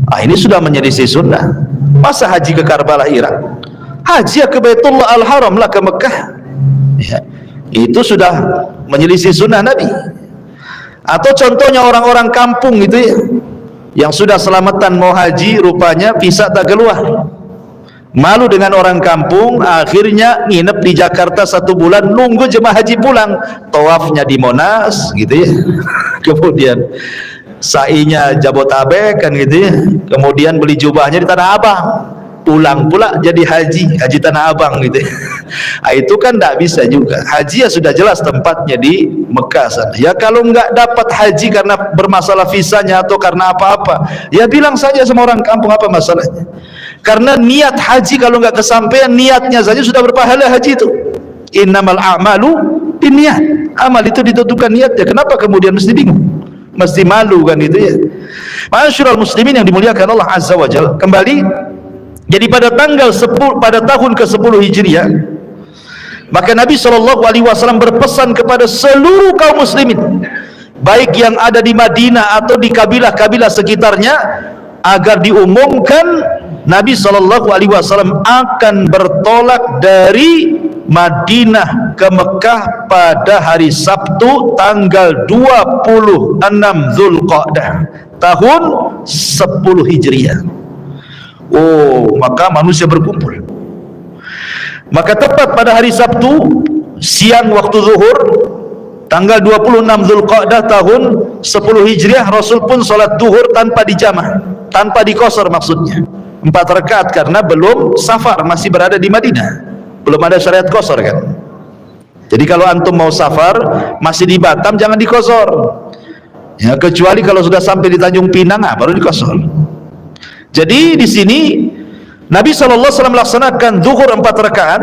Ini sudah menyelisih sunnah. Masa haji ke Karbala, Irak? Haji ke Baitullah Al-Haram lah, ke Mekah ya. Itu sudah menyelisih sunnah Nabi. Atau contohnya orang-orang kampung gitu ya, yang sudah selamatan mau haji, rupanya visa tak keluar, malu dengan orang kampung, akhirnya nginep di Jakarta 1 bulan, nunggu jemaah haji pulang, tawafnya di Monas gitu ya, kemudian sa'inya Jabotabek kan gitu ya, kemudian beli jubahnya di Tanah Abang, pulang pula jadi haji Tanah Abang gitu ya. Itu kan tidak bisa juga. Haji ya sudah jelas tempatnya di Mekah sana ya. Kalau nggak dapat haji karena bermasalah visanya atau karena apa-apa, ya bilang saja sama orang kampung, apa masalahnya? Karena niat haji kalau nggak kesampaian, niatnya saja sudah berpahala haji itu. Innamal a'malu binniyat. Amal itu ditentukan niatnya. Kenapa kemudian mesti bingung, mesti malu kan gitu ya. Ma'asyiral muslimin yang dimuliakan Allah Azza wa Jalla. Kembali, jadi pada tanggal 10, pada tahun ke-10 Hijriah, maka Nabi SAW berpesan kepada seluruh kaum muslimin, baik yang ada di Madinah atau di kabilah-kabilah sekitarnya, agar diumumkan Nabi SAW akan bertolak dari Madinah ke Mekah pada hari Sabtu tanggal 26 Zulqa'dah tahun 10 Hijriah. Maka manusia berkumpul. Maka tepat pada hari Sabtu siang waktu zuhur tanggal 26 Zulqa'dah tahun 10 Hijriah, Rasul pun sholat zuhur tanpa dijamah, tanpa dikosor, maksudnya 4 rakaat, karena belum safar, masih berada di Madinah, belum ada syariat kosor kan. Jadi kalau antum mau safar masih di Batam, jangan dikosor ya, kecuali kalau sudah sampai di Tanjung Pinang baru dikosor. Jadi di sini Nabi SAW melaksanakan zuhur 4 rakaat.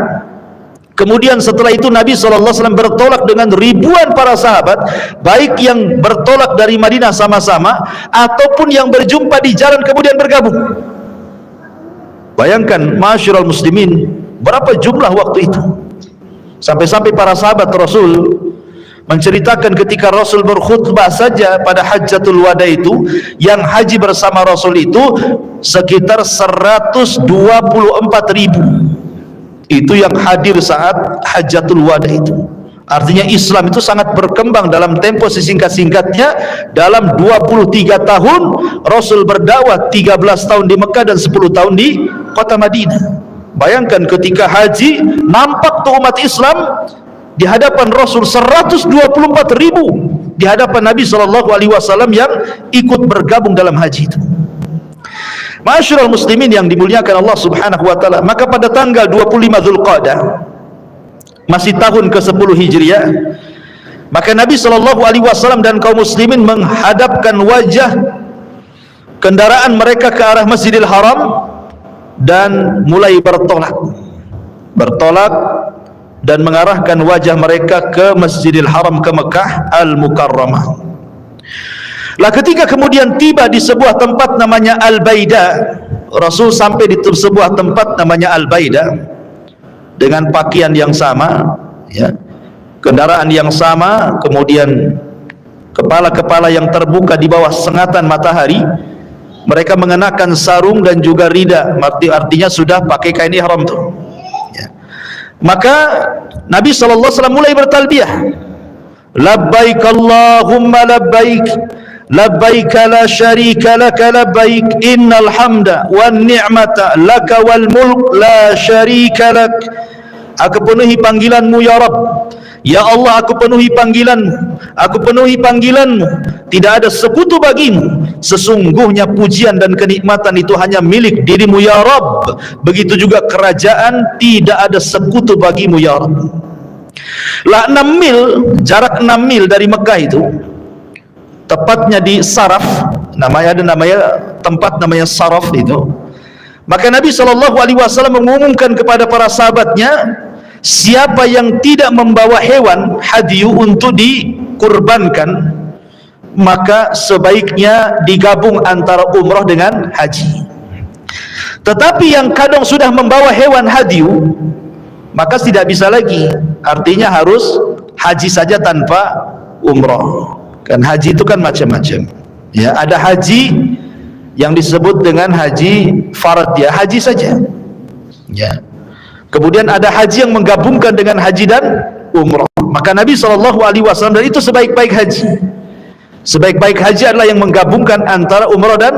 Kemudian setelah itu Nabi SAW bertolak dengan ribuan para sahabat, baik yang bertolak dari Madinah sama-sama ataupun yang berjumpa di jalan kemudian bergabung. Bayangkan ma'asyiral muslimin, berapa jumlah waktu itu. Sampai-sampai para sahabat Rasul menceritakan ketika Rasul berkhutbah saja pada Hajjatul Wada itu, yang haji bersama Rasul itu sekitar 124.000. Itu yang hadir saat Hajjatul Wada itu. Artinya Islam itu sangat berkembang dalam tempo sesingkat-singkatnya. Dalam 23 tahun Rasul berdakwah, 13 tahun di Mekah dan 10 tahun di kota Madinah. Bayangkan ketika haji, nampak tuh umat Islam di hadapan Rasul 124.000, di hadapan Nabi SAW yang ikut bergabung dalam haji itu. Ma'asyiral muslimin yang dimuliakan Allah Subhanahu wa taala, maka pada tanggal 25 Zulqa'dah masih tahun ke-10 Hijriah, maka Nabi SAW dan kaum muslimin menghadapkan wajah kendaraan mereka ke arah Masjidil Haram dan mulai bertolak dan mengarahkan wajah mereka ke Masjidil Haram, ke Mekah Al-Mukarramah. Lah ketika kemudian tiba di sebuah tempat namanya Al-Baida, Rasul sampai di sebuah tempat namanya Al-Baida dengan pakaian yang sama, ya, kendaraan yang sama, kemudian kepala-kepala yang terbuka di bawah sengatan matahari. Mereka mengenakan sarung dan juga rida, artinya sudah pakai kain ihram tuh. Ya. Maka Nabi SAW mulai bertalbiyah, labbaik Allahumma labbaik, labbaik la syarika laka labbaik, innal hamda wan ni'mata laka wal mulk la syarika lak. Aku penuhi panggilanmu ya Rabb, ya Allah, aku penuhi panggilanmu, aku penuhi panggilanmu, tidak ada sekutu bagimu, sesungguhnya pujian dan kenikmatan itu hanya milik dirimu ya Rabb, begitu juga kerajaan, tidak ada sekutu bagimu ya Rabb. Lah 6 mil, jarak 6 mil dari Mekah itu, tepatnya di Saraf, namanya tempat namanya Saraf itu. Maka Nabi SAW mengumumkan kepada para sahabatnya, siapa yang tidak membawa hewan hadyu untuk dikurbankan, maka sebaiknya digabung antara umrah dengan haji. Tetapi yang kadang sudah membawa hewan hadyu, maka tidak bisa lagi, artinya harus haji saja tanpa umrah. Kan haji itu kan macam-macam, ya, ada haji yang disebut dengan haji farad, ya, haji saja, ya. Kemudian ada haji yang menggabungkan dengan haji dan umrah. Maka Nabi SAW, dan itu sebaik-baik haji, sebaik-baik haji adalah yang menggabungkan antara umrah dan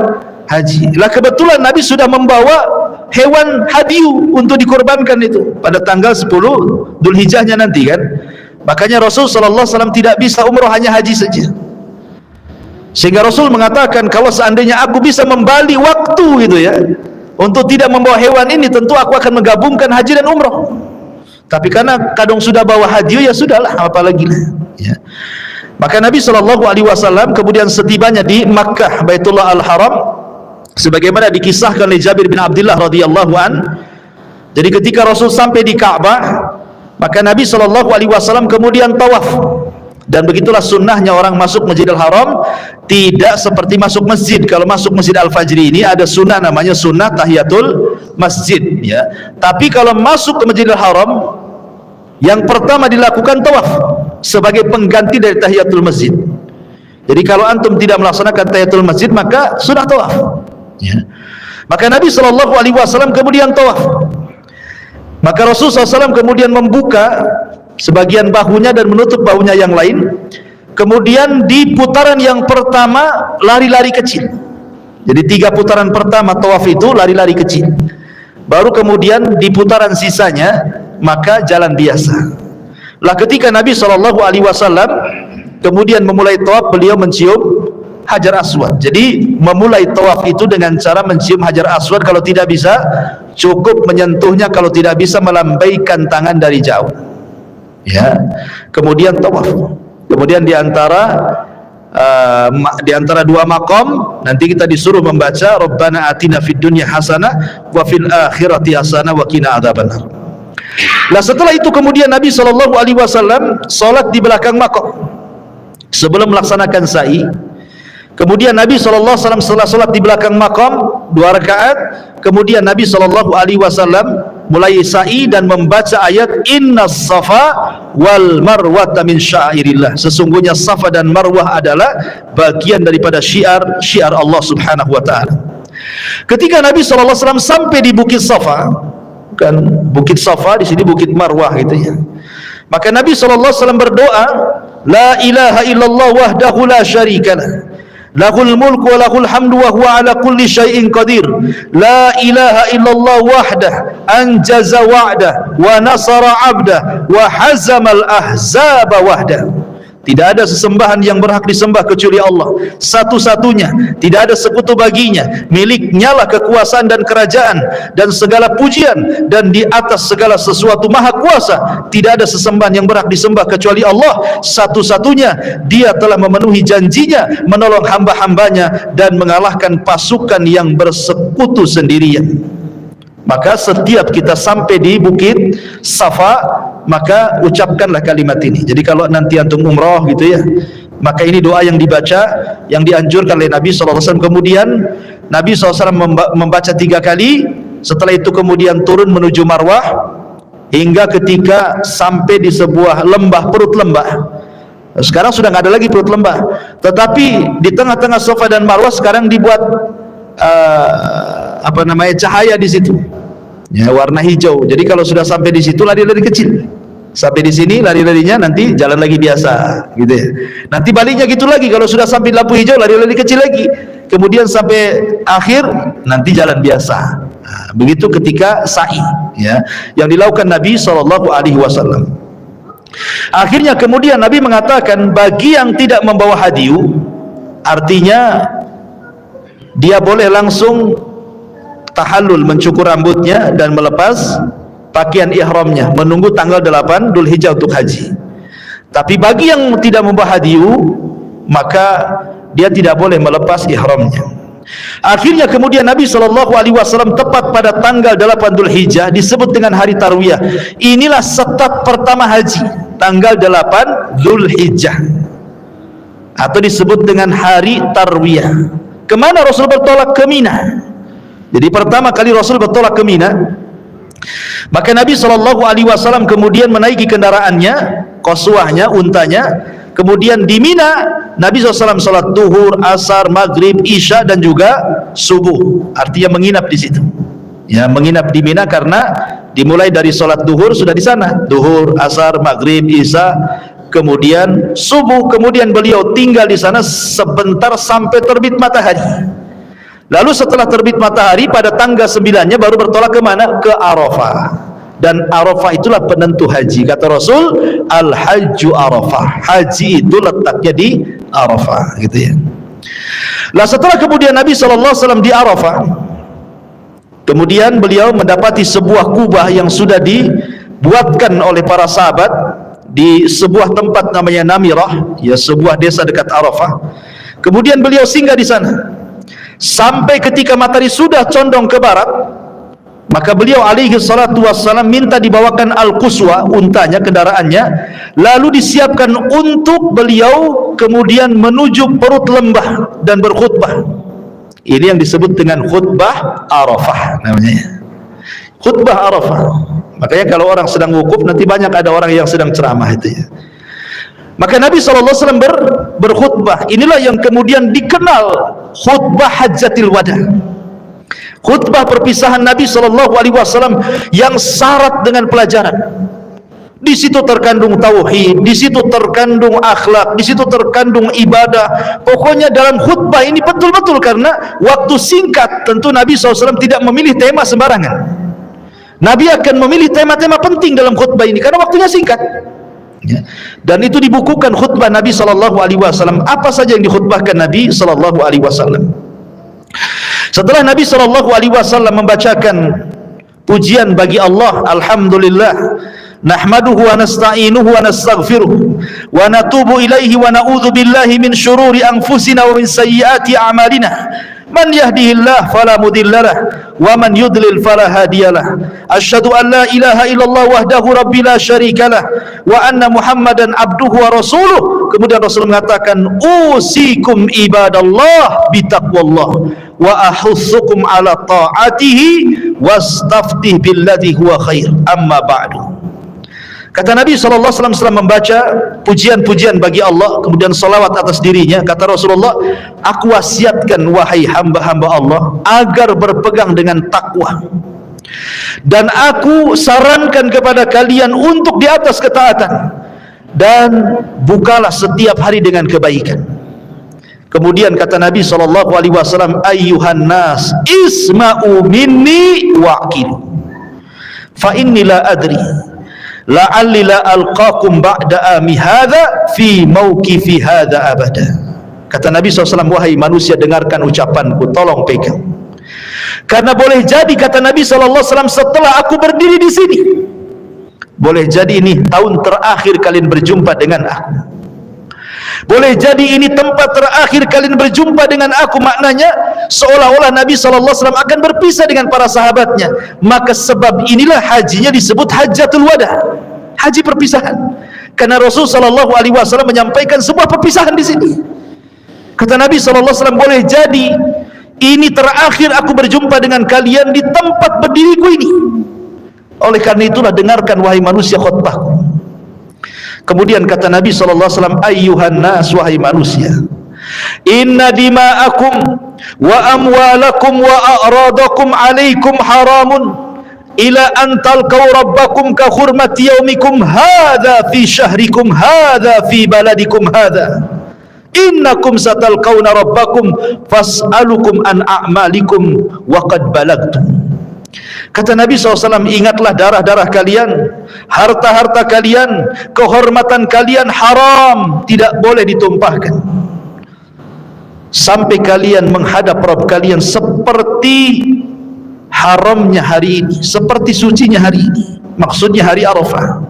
haji. Lah kebetulan Nabi sudah membawa hewan hadyu untuk dikorbankan itu pada tanggal 10 Dzulhijjahnya nanti kan. Makanya Rasul SAW tidak bisa umrah, hanya haji saja. Sehingga Rasul mengatakan, kalau seandainya aku bisa membalik waktu gitu ya, untuk tidak membawa hewan ini, tentu aku akan menggabungkan haji dan umrah. Tapi karena kadang sudah bawa hadyu, ya sudahlah, apalagi lah, ya. Maka Nabi SAW kemudian setibanya di Makkah Baitullah Al-Haram, sebagaimana dikisahkan oleh Jabir bin Abdullah radhiyallahu an. Jadi ketika Rasul sampai di Ka'bah, maka Nabi SAW kemudian tawaf. Dan begitulah sunnahnya orang masuk Masjidil Haram, tidak seperti masuk masjid. Kalau masuk Masjid Al-Fajri ini ada sunnah namanya sunnah tahiyatul masjid, ya. Tapi kalau masuk ke Masjidil Haram, yang pertama dilakukan tawaf sebagai pengganti dari tahiyatul masjid. Jadi kalau antum tidak melaksanakan tahiyatul masjid, maka sunnah tawaf, ya. Maka Nabi SAW kemudian tawaf. Maka Rasulullah SAW kemudian membuka sebagian bahunya dan menutup bahunya yang lain. Kemudian di putaran yang pertama lari-lari kecil. Jadi 3 putaran pertama tawaf itu lari-lari kecil. Baru kemudian di putaran sisanya maka jalan biasa. Lah ketika Nabi SAW kemudian memulai tawaf, beliau mencium Hajar Aswad. Jadi memulai tawaf itu dengan cara mencium Hajar Aswad. Kalau tidak bisa, cukup menyentuhnya. Kalau tidak bisa, melambaikan tangan dari jauh, ya. Kemudian tawaf. Kemudian di antara 2 maqam nanti kita disuruh membaca Rabbana atina fid dunya hasanah wa fil akhirati hasanah wa qina adzabannar. Lah setelah itu kemudian Nabi SAW salat di belakang maqam sebelum melaksanakan sa'i. Kemudian Nabi SAW setelah salat di belakang maqam 2 rakaat, kemudian Nabi SAW mulai sa'i dan membaca ayat Innas Safa wal Marwata min syairillah. Sesungguhnya Safa dan Marwah adalah bagian daripada syiar Allah Subhanahu wa taala. Ketika Nabi SAW sampai di Bukit Safa, bukan Bukit Safa di sini Bukit Marwah gitu ya. Maka Nabi SAW berdoa, la ilaha illallah wahdahu la syarikalah, lahul mulku wa lahul hamdu wa huwa ala kulli syai'in qadir, la ilaha illallah wahdah anjaza wa'dah wa nasara 'abdah wa hazamal ahzaba wahdah. Tidak ada sesembahan yang berhak disembah kecuali Allah satu-satunya, tidak ada sekutu baginya, miliknya lah kekuasaan dan kerajaan dan segala pujian, dan di atas segala sesuatu maha kuasa. Tidak ada sesembahan yang berhak disembah kecuali Allah satu-satunya. Dia telah memenuhi janjinya menolong hamba-hambanya dan mengalahkan pasukan yang bersekutu sendirian. Maka setiap kita sampai di Bukit Safa, maka ucapkanlah kalimat ini. Jadi kalau nanti antum umrah gitu ya, maka ini doa yang dibaca, yang dianjurkan oleh Nabi SAW. Kemudian Nabi SAW membaca 3 kali, setelah itu kemudian turun menuju Marwah hingga ketika sampai di sebuah lembah, perut lembah. Sekarang sudah nggak ada lagi perut lembah, tetapi di tengah-tengah Safa dan Marwah sekarang dibuat cahaya di situ, ya, warna hijau. Jadi kalau sudah sampai di situ lari-lari kecil, sampai di sini lari-larinya nanti jalan lagi biasa, gitu ya. Nanti baliknya gitu lagi, kalau sudah sampai lampu hijau lari-lari kecil lagi, kemudian sampai akhir nanti jalan biasa. Nah, begitu ketika sa'i, ya, yang dilakukan Nabi SAW. Akhirnya kemudian Nabi mengatakan bagi yang tidak membawa hadiyu, artinya dia boleh langsung tahallul, mencukur rambutnya dan melepas pakaian ihramnya, menunggu tanggal 8 Dzulhijjah untuk haji. Tapi bagi yang tidak membawa hadiyu, maka dia tidak boleh melepas ihramnya. Akhirnya kemudian Nabi SAW tepat pada tanggal 8 Dzulhijjah, disebut dengan hari Tarwiyah. Inilah setat pertama haji, tanggal 8 Dzulhijjah, atau disebut dengan hari Tarwiyah. Kemana Rasul bertolak? Ke Mina. Jadi pertama kali Rasul bertolak ke Mina, maka Nabi SAW kemudian menaiki kendaraannya, qaswahnya, untanya. Kemudian di Mina Nabi SAW salat duhur, asar, maghrib, isya dan juga subuh. Artinya menginap di situ. Ya, menginap di Mina karena dimulai dari salat duhur sudah di sana. Duhur, asar, maghrib, isya, kemudian subuh. Kemudian beliau tinggal di sana sebentar sampai terbit matahari. Lalu setelah terbit matahari pada tanggal 9-nya baru bertolak ke mana? Ke Arafah. Dan Arafah itulah penentu haji. Kata Rasul, al-hajju Arafah. Haji itu letaknya di Arafah, gitu ya. Lah setelah kemudian Nabi SAW di Arafah, kemudian beliau mendapati sebuah kubah yang sudah dibuatkan oleh para sahabat di sebuah tempat namanya Namirah, ya, sebuah desa dekat Arafah. Kemudian beliau singgah di sana sampai ketika matahari sudah condong ke barat, maka beliau alaihi salatu wassalam minta dibawakan al-quswa, untanya, kendaraannya, lalu disiapkan untuk beliau kemudian menuju perut lembah dan berkhutbah. Ini yang disebut dengan khutbah Arafah namanya, khutbah Arafah. Makanya kalau orang sedang wukuf nanti banyak ada orang yang sedang ceramah itu ya. Maka Nabi SAW berkhutbah. Inilah yang kemudian dikenal khutbah Hajjatil Wada, khutbah perpisahan Nabi SAW yang syarat dengan pelajaran. Di situ terkandung tauhid, di situ terkandung akhlak, di situ terkandung ibadah. Pokoknya dalam khutbah ini betul-betul, karena waktu singkat, tentu Nabi SAW tidak memilih tema sembarangan. Nabi akan memilih tema-tema penting dalam khutbah ini karena waktunya singkat. Ya. Dan itu dibukukan khutbah Nabi SAW. Apa saja yang dikhutbahkan Nabi SAW? Setelah Nabi SAW membacakan pujian bagi Allah, alhamdulillah, nahmaduhu wa nasta'inuhu wa nastaghfiruh wa natubu ilaihi wa na'udzu billahi min syururi anfusina wa min sayyiati a'malina, man yahdihillah fala mudhillalah wa man yudlil fala hadiyalah. Asyhadu an la ilaha illallah wahdahu rabbil la syarikalah wa anna muhammadan abduhu wa rasuluh. Kemudian Rasul mengatakan, usikum ibadallah bitaqwallah wa ahussukum ala ta'atihi wastaftih billadhi huwa khair, amma ba'du. Kata Nabi SAW setelah membaca pujian-pujian bagi Allah, kemudian salawat atas dirinya, kata Rasulullah, aku wasiatkan wahai hamba-hamba Allah agar berpegang dengan takwa, dan aku sarankan kepada kalian untuk di atas ketaatan, dan bukalah setiap hari dengan kebaikan. Kemudian kata Nabi SAW, ayyuhan nas isma'u minni wa'qilu fa inni la adri la'alli la alqakum ba'da ami hadha fi mawqifi hadha abada. Kata Nabi SAW, wahai manusia, dengarkan ucapanku, tolong pegang, karena boleh jadi, kata Nabi SAW, setelah aku berdiri di sini, boleh jadi ini tahun terakhir kalian berjumpa dengan aku, boleh jadi ini tempat terakhir kalian berjumpa dengan aku. Maknanya seolah-olah Nabi SAW akan berpisah dengan para sahabatnya. Maka sebab inilah hajinya disebut Hajjatul Wada, Haji perpisahan. Karena Rasul sallallahu alaihi wasallam menyampaikan sebuah perpisahan di sini. Kata Nabi sallallahu alaihi wasallam, boleh jadi ini terakhir aku berjumpa dengan kalian di tempat berdiriku ini. Oleh karena itulah dengarkan wahai manusia khutbahku. Kemudian kata Nabi sallallahu alaihi wasallam, ayyuhan nas, wahai manusia, inna dima'akum wa amwalakum wa a'radakum alaikum haramun ila an talqaw rabbakum ka hurmati yaumikum hadha fi syahrikum hadha fi baladikum hadha innakum satalqawna rabbakum fas'alukum an a'malikum wa qad balagtum. Kata Nabi SAW, ingatlah darah-darah kalian, harta-harta kalian, kehormatan kalian haram, tidak boleh ditumpahkan sampai kalian menghadap Rabb kalian seperti haramnya hari ini, seperti sucinya hari ini, maksudnya hari Arafah,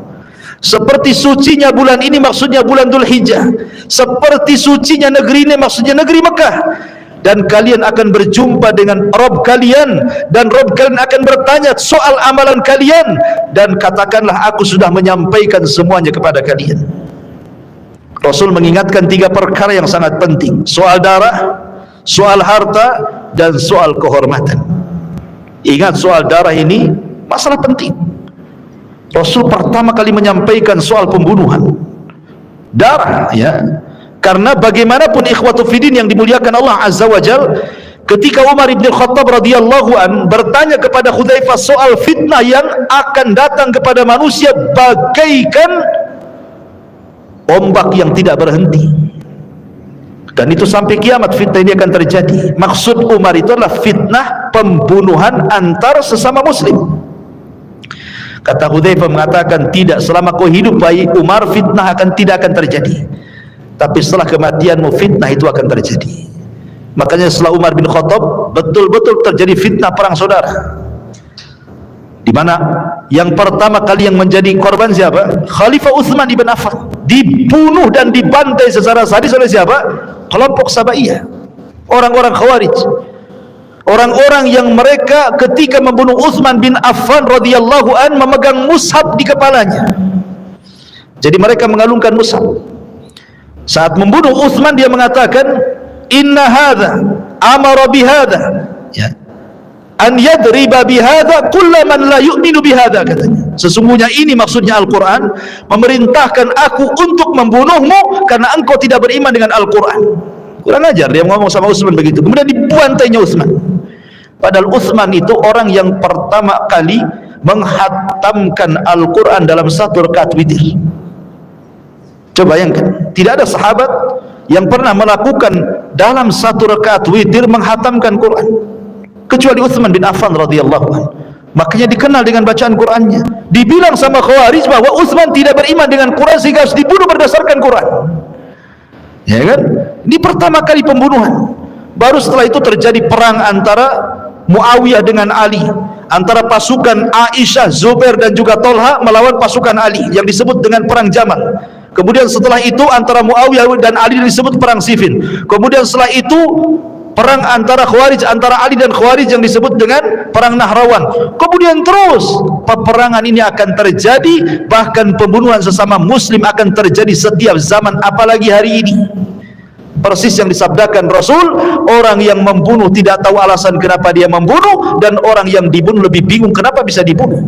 seperti sucinya bulan ini, maksudnya bulan Dzulhijjah, seperti sucinya negeri ini, maksudnya negeri Mekah. Dan kalian akan berjumpa dengan Rabb kalian, dan Rabb kalian akan bertanya soal amalan kalian, dan katakanlah aku sudah menyampaikan semuanya kepada kalian. Rasul mengingatkan 3 perkara yang sangat penting: soal darah, soal harta, dan soal kehormatan. Ingat, soal darah ini masalah penting. Rasul pertama kali menyampaikan soal pembunuhan darah, ya. Karena bagaimanapun ikhwatu fiddin yang dimuliakan Allah Azza wa Jal, ketika Umar ibn Khattab radhiyallahu an bertanya kepada Hudzaifah soal fitnah yang akan datang kepada manusia bagaikan ombak yang tidak berhenti, dan itu sampai kiamat fitnah ini akan terjadi. Maksud Umar itu adalah fitnah pembunuhan antar sesama muslim. Kata Hudzaifah mengatakan, tidak, selama kau hidup wahai Umar, fitnah tidak akan terjadi. Tapi setelah kematianmu fitnah itu akan terjadi. Makanya setelah Umar bin Khattab betul-betul terjadi fitnah perang saudara, di mana yang pertama kali yang menjadi korban siapa? Khalifah Utsman ibn Affan. Dibunuh dan dibantai secara sadis oleh siapa? Kelompok Sabaiyah, orang-orang Khawarij, orang-orang yang mereka ketika membunuh Utsman bin Affan radhiyallahu an memegang mushaf di kepalanya. Jadi mereka mengalungkan mushaf. Saat membunuh Utsman dia mengatakan, inna hadza amara bihadza, ya, an yadriba bihadza kullaman la yu'minu bihadza, katanya. Sesungguhnya ini maksudnya Al-Quran memerintahkan aku untuk membunuhmu karena engkau tidak beriman dengan Al-Quran. Kurang ajar dia ngomong sama Utsman begitu. Kemudian dibantainya Utsman. Padahal Utsman itu orang yang pertama kali menghatamkan Al-Quran dalam 1 rakaat witir. Coba bayangkan, tidak ada sahabat yang pernah melakukan dalam 1 rakaat witir menghatamkan Quran kecuali Utsman bin Affan radhiyallahu anhu. Makanya dikenal dengan bacaan Qurannya. Dibilang sama Khawarij bahwa Utsman tidak beriman dengan Quran sehingga harus dibunuh berdasarkan Quran. Ya kan? Ini pertama kali pembunuhan. Baru setelah itu terjadi perang antara Muawiyah dengan Ali, antara pasukan Aisyah, Zubair dan juga Tolha melawan pasukan Ali yang disebut dengan perang Jamal. Kemudian setelah itu antara Muawiyah dan Ali disebut perang Siffin. Kemudian setelah itu perang antara Khawarij, antara Ali dan Khawarij yang disebut dengan perang Nahrawan. Kemudian terus peperangan ini akan terjadi, bahkan pembunuhan sesama muslim akan terjadi setiap zaman, apalagi hari ini. Persis yang disabdakan Rasul, orang yang membunuh tidak tahu alasan kenapa dia membunuh, dan orang yang dibunuh lebih bingung kenapa bisa dibunuh.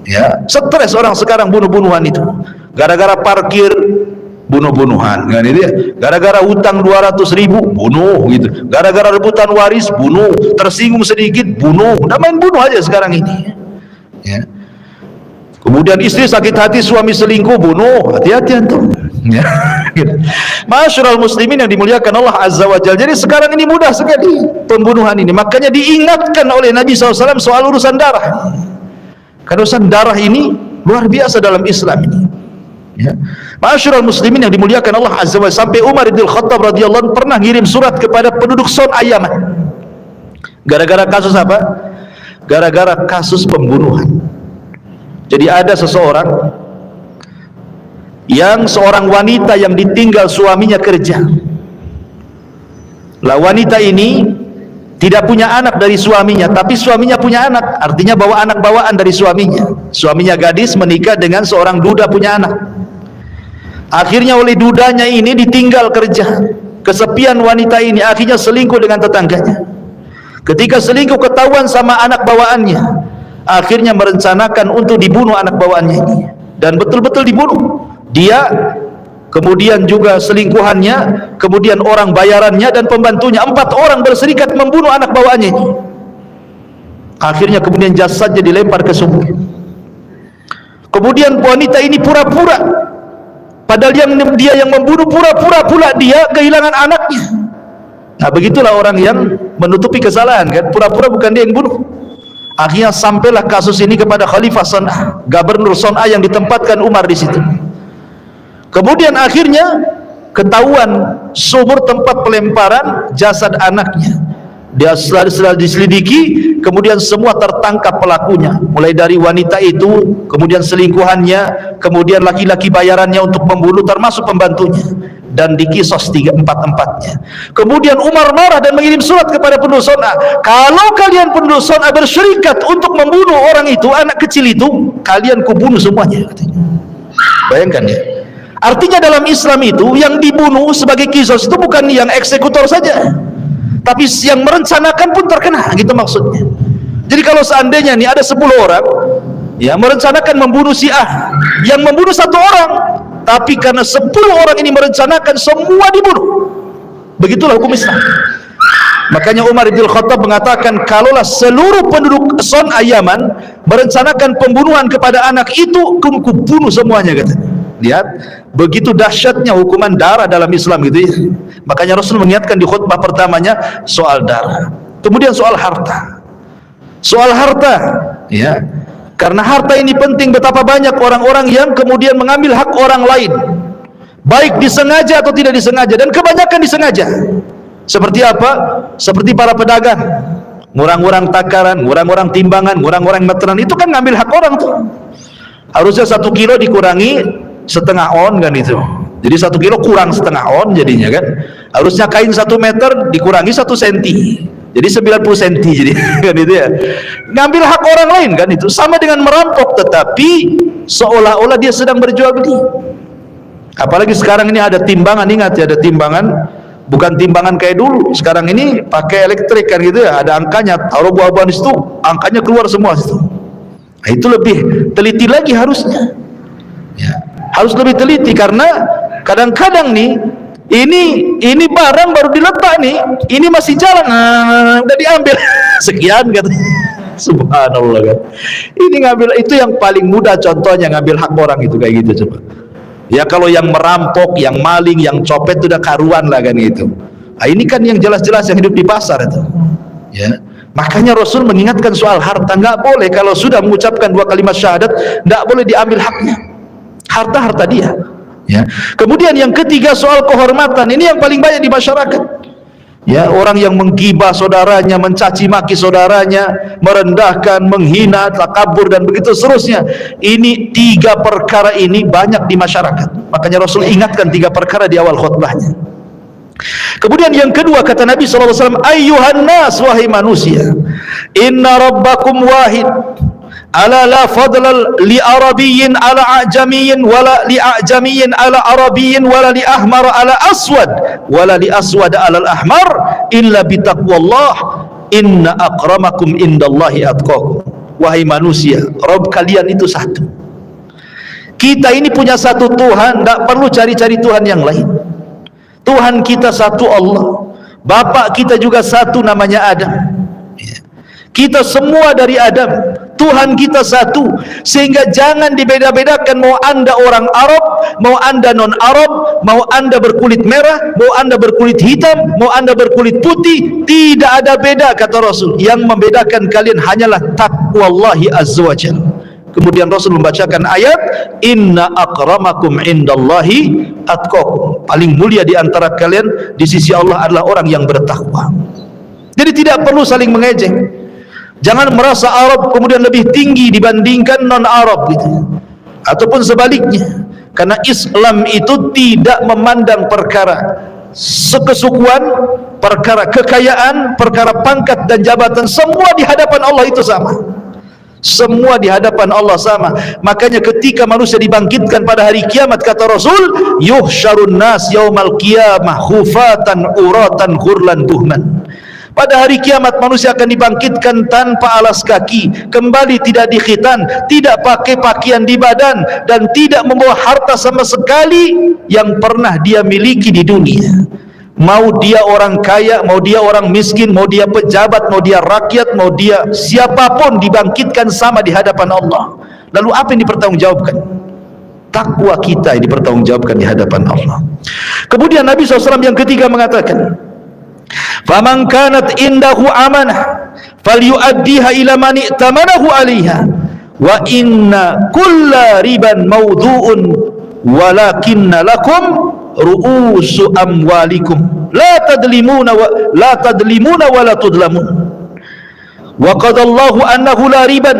Ya, stres orang sekarang bunuh-bunuhan itu. Gara-gara parkir bunuh-bunuhan, kan itu ya. Gara-gara utang 200.000 bunuh gitu. Gara-gara rebutan waris bunuh, tersinggung sedikit bunuh. Udah main bunuh aja sekarang ini. Ya. Kemudian istri sakit hati suami selingkuh bunuh. Hati-hati antum. Ya. Masyarul muslimin yang dimuliakan Allah Azza wa Jalla. Jadi sekarang ini mudah sekali pembunuhan ini. Makanya diingatkan oleh Nabi SAW soal urusan darah. Karena urusan darah ini luar biasa dalam Islam ini. Ya. Masyarul muslimin yang dimuliakan Allah Azza wa Jalla, sampai Umar bin Khattab radhiyallahu anhu pernah ngirim surat kepada penduduk Son Ayaman. Gara-gara kasus apa? Gara-gara kasus pembunuhan. Jadi ada seseorang yang seorang wanita yang ditinggal suaminya kerja. Lah wanita ini tidak punya anak dari suaminya, tapi suaminya punya anak, artinya bawa anak bawaan dari suaminya. Suaminya gadis menikah dengan seorang duda punya anak. Akhirnya oleh dudanya ini ditinggal kerja, kesepian wanita ini, akhirnya selingkuh dengan tetangganya. Ketika selingkuh ketahuan sama anak bawaannya, akhirnya merencanakan untuk dibunuh anak bawaannya ini, dan betul-betul dibunuh. Dia, kemudian juga selingkuhannya, kemudian orang bayarannya dan pembantunya, 4 orang berserikat membunuh anak bawaannya ini. Akhirnya kemudian jasadnya dilempar ke sumur. Kemudian wanita ini pura-pura, padahal dia yang membunuh, pura-pura pula dia kehilangan anaknya. Nah, begitulah orang yang menutupi kesalahan, kan, pura-pura bukan dia yang bunuh. Akhirnya sampailah kasus ini kepada Khalifah Son'a, Gubernur Son'a yang ditempatkan Umar di situ. Kemudian akhirnya ketahuan sumur tempat pelemparan jasad anaknya. Dia setelah diselidiki, kemudian semua tertangkap pelakunya, mulai dari wanita itu, kemudian selingkuhannya, kemudian laki-laki bayarannya untuk membunuh, termasuk pembantunya, dan dikisos 4-4-nya. Kemudian Umar marah dan mengirim surat kepada penduduk Son'a, kalau kalian penduduk Son'a bersyirikat untuk membunuh orang itu, anak kecil itu, kalian kubunuh semuanya, katanya. Bayangkan ya, artinya dalam Islam itu yang dibunuh sebagai kisos itu bukan yang eksekutor saja, tapi yang merencanakan pun terkena, gitu maksudnya. Jadi kalau seandainya nih ada 10 orang ya merencanakan membunuh si A, yang membunuh 1 orang, tapi karena 10 orang ini merencanakan, semua dibunuh. Begitulah hukum Islam. Makanya Umar bin Khattab mengatakan, kalaulah seluruh penduduk Son'a Yaman merencanakan pembunuhan kepada anak itu, kubunuh semuanya, katanya. Lihat begitu dahsyatnya hukuman darah dalam Islam, gitu ya. Makanya Rasul mengingatkan di khutbah pertamanya soal darah. Kemudian soal harta. Soal harta, ya. Karena harta ini penting, betapa banyak orang-orang yang kemudian mengambil hak orang lain, baik disengaja atau tidak disengaja, dan kebanyakan disengaja. Seperti apa? Seperti para pedagang, ngurang-ngurang takaran, ngurang-ngurang timbangan, ngurang-ngurang meteran, itu kan ngambil hak orang tuh. Harusnya 1 kilo dikurangi setengah on, kan itu. Jadi 1 kilo kurang setengah on jadinya, kan. Harusnya kain 1 meter dikurangi 1 senti, jadi 90 senti jadi, kan itu ya. Ngambil hak orang lain, kan itu. Sama dengan merampok, tetapi seolah-olah dia sedang berjual beli. Apalagi sekarang ini ada timbangan, ingat ya, ada timbangan, bukan timbangan kayak dulu. Sekarang ini pakai elektrik, kan gitu ya. Ada angkanya, taruh buah-buahan itu, angkanya keluar semua situ. Nah, itu lebih teliti lagi harusnya. Ya, harus lebih teliti, karena kadang-kadang nih ini barang baru diletak nih, ini masih jalan, udah diambil sekian, katanya. Subhanallah, kan. Ini ngambil, itu yang paling mudah contohnya ngambil hak orang itu kayak gitu, coba. Ya kalau yang merampok, yang maling, yang copet itu udah karuan lah, kan gitu. Nah, ini kan yang jelas-jelas yang hidup di pasar itu. Ya. Makanya Rasul mengingatkan soal harta, nggak boleh kalau sudah mengucapkan 2 kalimat syahadat, nggak boleh diambil haknya. Harta dia. Ya. Kemudian yang ketiga soal kehormatan, ini yang paling banyak di masyarakat. Ya, orang yang menggibah saudaranya, mencaci maki saudaranya, merendahkan, menghina, takabur, dan begitu seterusnya. Ini 3 perkara ini banyak di masyarakat. Makanya Rasul ingatkan 3 perkara di awal khutbahnya. Kemudian yang kedua kata Nabi SAW, ayyuhan nas, wahai manusia, inna rabbakum wahid, ala la fadla li arabiyyin ala a'jamiyyin wala li a'jamiyyin ala arabiyyin wala li ahmar ala aswad wala li aswad ala al-ahmar illa bi taqwallah inna akramakum indallahi atqakum. Wahai manusia, Rabb kalian itu satu. Kita ini punya satu Tuhan, tidak perlu cari-cari Tuhan yang lain. Tuhan kita satu, Allah. Bapak kita juga satu, namanya Adam. Kita semua dari Adam. Tuhan kita satu, sehingga jangan dibeda-bedakan. Mau anda orang Arab, mau anda non Arab, mau anda berkulit merah, mau anda berkulit hitam, mau anda berkulit putih, tidak ada beda, kata Rasul. Yang membedakan kalian hanyalah taqwallahi azza wa jalla. Kemudian Rasul membacakan ayat, inna akramakum indallahi atqakum. Paling mulia di antara kalian di sisi Allah adalah orang yang bertakwa. Jadi tidak perlu saling mengejek. Jangan merasa Arab kemudian lebih tinggi dibandingkan non-Arab gitu. Ataupun sebaliknya. Karena Islam itu tidak memandang perkara kesukuan, perkara kekayaan, perkara pangkat dan jabatan, semua di hadapan Allah itu sama. Semua di hadapan Allah sama. Makanya ketika manusia dibangkitkan pada hari kiamat, kata Rasul, yuhsyarun nas yaumal qiyamah khufatan uratan ghurlan buhman. Pada hari kiamat manusia akan dibangkitkan tanpa alas kaki, kembali tidak dikhitan, tidak pakai pakaian di badan, dan tidak membawa harta sama sekali yang pernah dia miliki di dunia. Mau dia orang kaya, mau dia orang miskin, mau dia pejabat, mau dia rakyat, mau dia siapapun, dibangkitkan sama di hadapan Allah. Lalu apa yang dipertanggungjawabkan? Takwa kita yang dipertanggungjawabkan di hadapan Allah. Kemudian Nabi SAW yang ketiga mengatakan, faman kanat indahu amanah falyuaddiha ila man i'tamanahu 'alaiha wa inna kulla riban mawdu'un walakinna lakum ru'usu amwalikum la tadlimuna wa la tudlamun. Wa qadallahu annahu la riban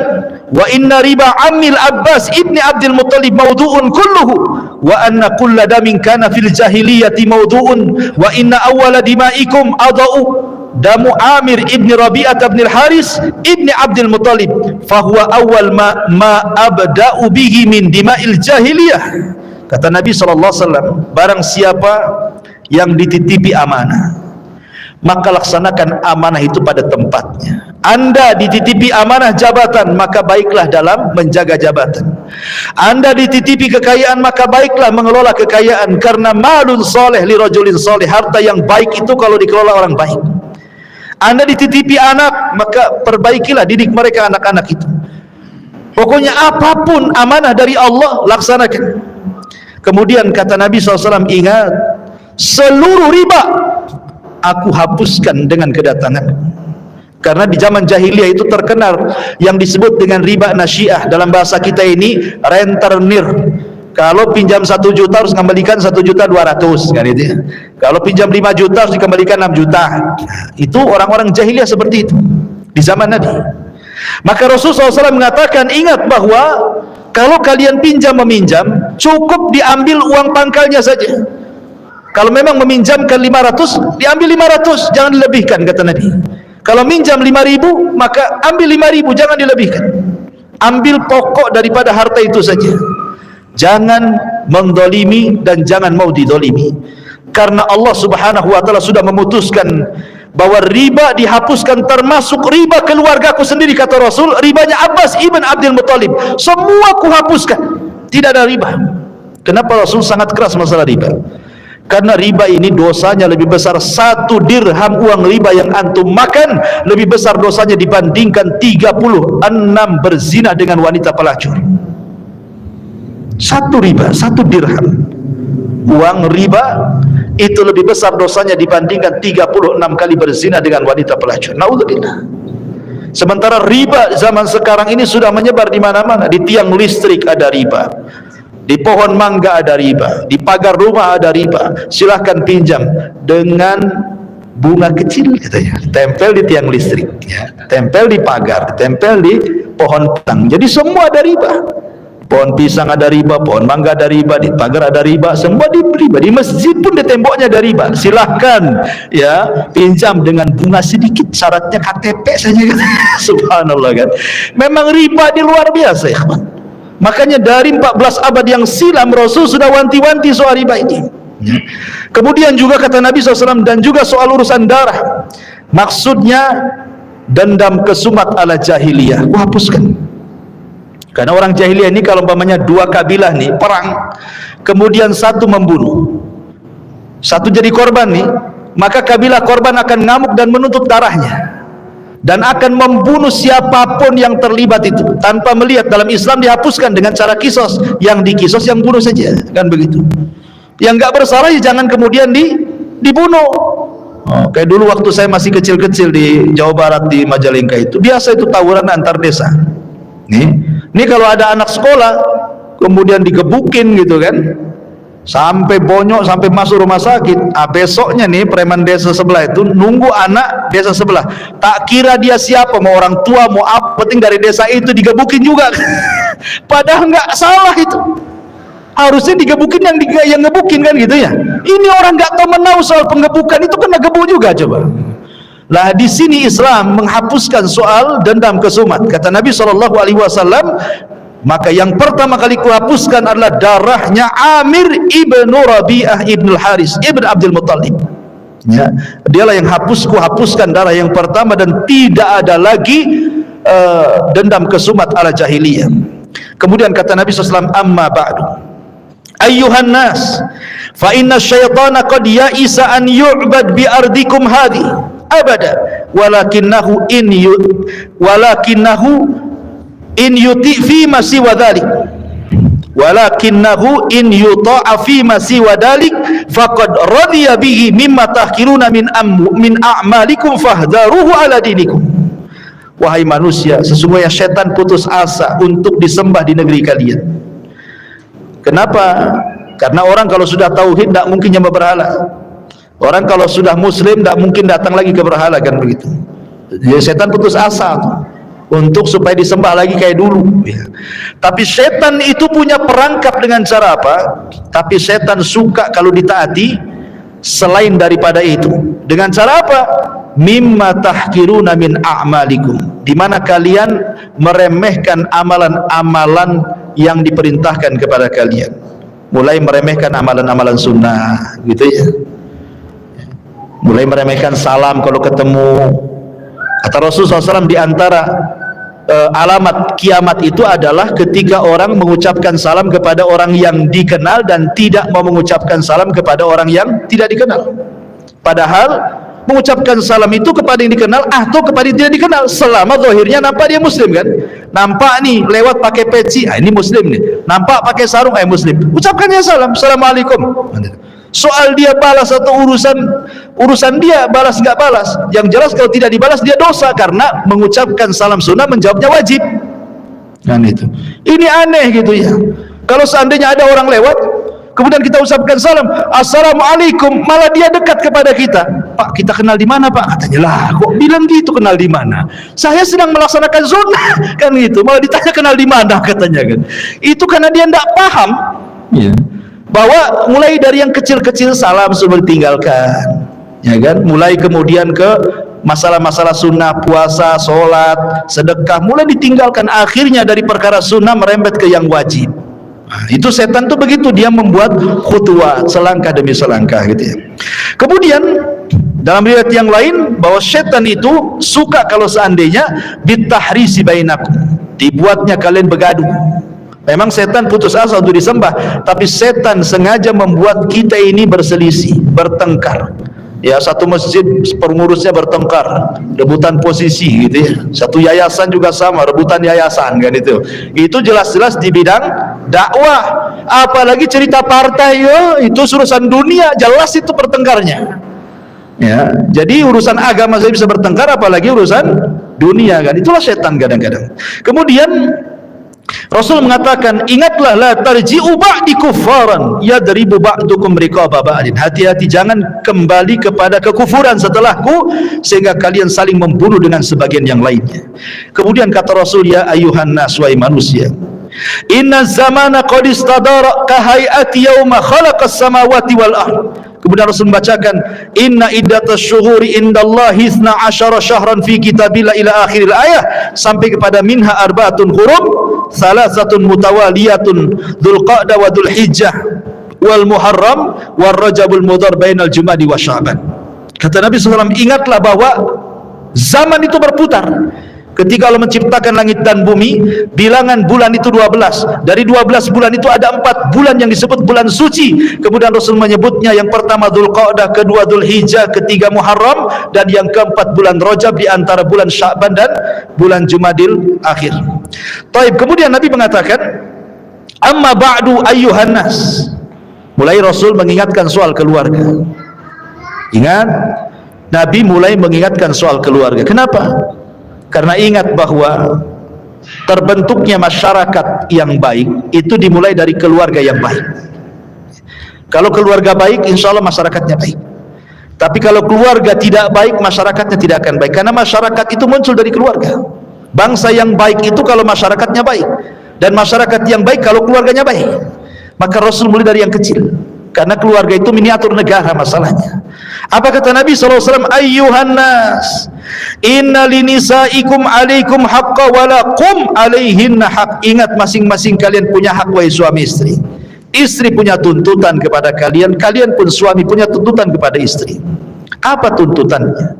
wa inna riba ammil Abbas ibni Abdul Muttalib mawdu'un kulluhu wa anna kulla damin kana fil jahiliyati mawdu'un wa inna awwala dima'ikum adau damu Amir ibni Rabi'ah ibn al-Haris ibni Abdul Muttalib fahuwa awwal ma abda'u bihi min dima'il jahiliyah. Kata Nabi SAW, barang siapa yang dititipi amanah, maka laksanakan amanah itu pada tempatnya. Anda dititipi amanah jabatan, maka baiklah dalam menjaga jabatan. Anda dititipi kekayaan, maka baiklah mengelola kekayaan, karena malun soleh li rajulin soleh, harta yang baik itu kalau dikelola orang baik. Anda dititipi anak, maka perbaikilah, didik mereka anak-anak itu. Pokoknya apapun amanah dari Allah, laksanakan. Kemudian kata Nabi SAW, ingat, seluruh riba aku hapuskan dengan kedatangan. Karena di zaman jahiliyah itu terkenal yang disebut dengan riba nasyiah. Dalam bahasa kita ini rentenir. Kalau pinjam 1 juta harus kembalikan 1.200.000 kan itu ya. Kalau pinjam 5 juta harus dikembalikan 6 juta. Itu orang-orang jahiliyah seperti itu di zaman Nabi. Maka Rasulullah SAW mengatakan, ingat bahwa kalau kalian pinjam-meminjam, cukup diambil uang pangkalnya saja. Kalau memang meminjamkan 500, diambil 500, jangan dilebihkan, kata Nabi. Kalau minjam 5.000, maka ambil 5.000, jangan dilebihkan. Ambil pokok daripada harta itu saja. Jangan mendolimi dan jangan mau didolimi. Karena Allah Subhanahu wa ta'ala sudah memutuskan bahwa riba dihapuskan, termasuk riba keluargaku sendiri, kata Rasul, ribanya Abbas ibn Abdul Muttalib, semua ku hapuskan, tidak ada riba. Kenapa Rasul sangat keras masalah riba? Karena riba ini dosanya lebih besar 1 dirham uang riba yang antum makan, lebih besar dosanya dibandingkan 36 berzina dengan wanita pelacur. 1 riba, 1 dirham uang riba itu lebih besar dosanya dibandingkan 36 kali berzina dengan wanita pelacur. Naudzubillah. Sementara riba zaman sekarang ini sudah menyebar di mana-mana. Di tiang listrik ada riba, di pohon mangga ada riba, di pagar rumah ada riba. Silahkan pinjam dengan bunga kecil katanya, tempel di tiang listrik ya, tempel di pagar, tempel di pohon pisang. Jadi semua ada riba. Pohon pisang ada riba, pohon mangga ada riba, di pagar ada riba, semua di riba. Di masjid pun di temboknya ada riba. Silahkan ya pinjam dengan bunga sedikit, syaratnya KTP saja kan. Subhanallah kan. Memang riba di luar biasa ya. Makanya dari 14 abad yang silam Rasul sudah wanti-wanti soal riba ini. Kemudian juga kata Nabi SAW, dan juga soal urusan darah. Maksudnya dendam kesumat ala jahiliyah, aku hapuskan. Karena orang jahiliyah ini kalau umpamanya 2 kabilah nih perang, kemudian satu membunuh, satu jadi korban nih, maka kabilah korban akan ngamuk dan menuntut darahnya, dan akan membunuh siapapun yang terlibat itu tanpa melihat. Dalam Islam dihapuskan dengan cara kisos, yang dikisos yang bunuh saja, kan begitu. Yang nggak bersalah ya jangan kemudian dibunuh. Kayak dulu waktu saya masih kecil-kecil di Jawa Barat, di Majalengka itu biasa itu tawuran antar desa. Nih kalau ada anak sekolah kemudian digebukin gitu kan, sampai bonyok, sampai masuk rumah sakit. Besoknya nih preman desa sebelah itu nunggu anak desa sebelah, tak kira dia siapa, mau orang tua mau apa, penting dari desa itu digebukin juga. Padahal nggak salah itu. Harusnya digebukin yang ngebukin kan gitu ya. Ini orang nggak tahu menahu soal penggebukan, itu kena gebuk juga coba. Lah di sini Islam menghapuskan soal dendam kesumat. Kata Nabi SAW, maka yang pertama kali kuhapuskan adalah darahnya Amir ibnu Rabi'ah ibnu Haris ibnu Abdul Muttalib. Ya, dialah yang kuhapuskan darah yang pertama, dan tidak ada lagi dendam kesumat ala jahiliyah. Kemudian kata Nabi SAW, amma ba'du ayyuhan nas fa inna syaitana qad ya'isa an yu'bad bi ardikum hadhi abada walakinahu in yuti fi ma siwa dhalik walakinahu in yuta'a fi ma siwa dhalik faqad radiya bihi mimma tahkiruna min a'malikum fahdharuhu ala dinikum. Wahai manusia, sesungguhnya setan putus asa untuk disembah di negeri kalian. Kenapa? Karena orang kalau sudah tauhid tidak mungkin nyembah berhala. Orang kalau sudah muslim tidak mungkin datang lagi ke berhala, kan begitu. Jadi setan putus asa untuk supaya disembah lagi kayak dulu ya. Tapi setan itu punya perangkap dengan cara apa? Tapi setan suka kalau ditaati selain daripada itu. Dengan cara apa? Mimma tahkiruna min a'malikum, di mana kalian meremehkan amalan-amalan yang diperintahkan kepada kalian. Mulai meremehkan amalan-amalan sunnah gitu ya. Mulai meremehkan salam kalau ketemu. Kata Rasulullah SAW, di antara alamat kiamat itu adalah ketika orang mengucapkan salam kepada orang yang dikenal dan tidak mau mengucapkan salam kepada orang yang tidak dikenal. Padahal mengucapkan salam itu kepada yang dikenal atau kepada yang tidak dikenal, selama zahirnya nampak dia muslim kan. Nampak nih lewat pakai peci, ini muslim nih. Nampak pakai sarung, muslim. Ucapkannya salam, assalamualaikum. Soal dia balas atau urusan dia balas nggak balas, yang jelas kalau tidak dibalas dia dosa, karena mengucapkan salam sunnah menjawabnya wajib. Kan itu. Ini aneh gitu ya. Kalau seandainya ada orang lewat kemudian kita ucapkan salam, assalamualaikum, malah dia dekat kepada kita. Pak, kita kenal di mana Pak? Katanya, lah kok bilang gitu, kenal di mana? Saya sedang melaksanakan sunnah, kan gitu. Malah ditanya kenal di mana, katanya kan. Itu karena dia tidak paham ya, bahwa mulai dari yang kecil-kecil salam sudah ditinggalkan, ya kan. Mulai kemudian ke masalah-masalah sunnah, puasa, sholat, sedekah, mulai ditinggalkan. Akhirnya dari perkara sunnah merembet ke yang wajib. Nah, itu setan tuh begitu, dia membuat khutuwat selangkah demi selangkah gitu ya. Kemudian dalam riwayat yang lain bahwa setan itu suka kalau seandainya bitahrisi bainakum, dibuatnya kalian bergaduh. Memang setan putus asa untuk disembah, tapi setan sengaja membuat kita ini berselisih, bertengkar. Ya, satu masjid pengurusnya bertengkar, rebutan posisi gitu ya. Satu yayasan juga sama, rebutan yayasan kan itu. Itu jelas-jelas di bidang dakwah. Apalagi cerita partai, itu urusan dunia, jelas itu pertengkarnya. Ya, jadi urusan agama saya bisa bertengkar, apalagi urusan dunia kan. Itulah setan kadang-kadang. Kemudian Rasul mengatakan, ingatlah, la tarji'u ba'di kuffaran yadribu ba'dukum riqaba ba'din. Hati-hati, jangan kembali kepada kekufuran setelahku sehingga kalian saling membunuh dengan sebagian yang lainnya. Kemudian kata Rasul, ya ayuhan nas, wahai manusia, inna zamana qad istadara ka hay'ati yauma khalaqas samawati wal ard. Kemudian Rasul membacakan, inna iddatash syuhuri indallahi 12 syahran fi kitabillah ila akhiril ayah, sampai kepada minha arba'atun hurum salasatun mutawaliyatun dzulqa'dah wa dzulhijjah wal muharram war rajabul mudhar bainal jumadi wa sya'ban. Kata Nabi SAW, ingatlah bahwa zaman itu berputar. Ketika Allah menciptakan langit dan bumi, bilangan bulan itu 12. Dari 12 bulan itu ada 4 bulan yang disebut bulan suci. Kemudian Rasul menyebutnya, yang pertama Dzulqa'dah, kedua Dzulhijjah, ketiga Muharram, dan yang keempat bulan Rajab, di antara bulan Sya'ban dan bulan Jumadil akhir. Taib. Kemudian Nabi mengatakan, amma ba'du ayyuhan nas. Mulai Rasul mengingatkan soal keluarga. Ingat, Nabi mulai mengingatkan soal keluarga. Kenapa? Karena ingat bahwa terbentuknya masyarakat yang baik itu dimulai dari keluarga yang baik. Kalau keluarga baik, insya Allah masyarakatnya baik. Tapi kalau keluarga tidak baik, masyarakatnya tidak akan baik. Karena masyarakat itu muncul dari keluarga. Bangsa yang baik itu kalau masyarakatnya baik, dan masyarakat yang baik kalau keluarganya baik. Maka Rasul mulai dari yang kecil, karena keluarga itu miniatur negara masalahnya. Apa kata Nabi SAW? Ayyuhan nas, inna linisaikum alaikum haqqa walakum alaihinna haq. Ingat, masing-masing kalian punya hak, wahai suami istri. Istri punya tuntutan kepada kalian, kalian pun suami punya tuntutan kepada istri. Apa tuntutannya?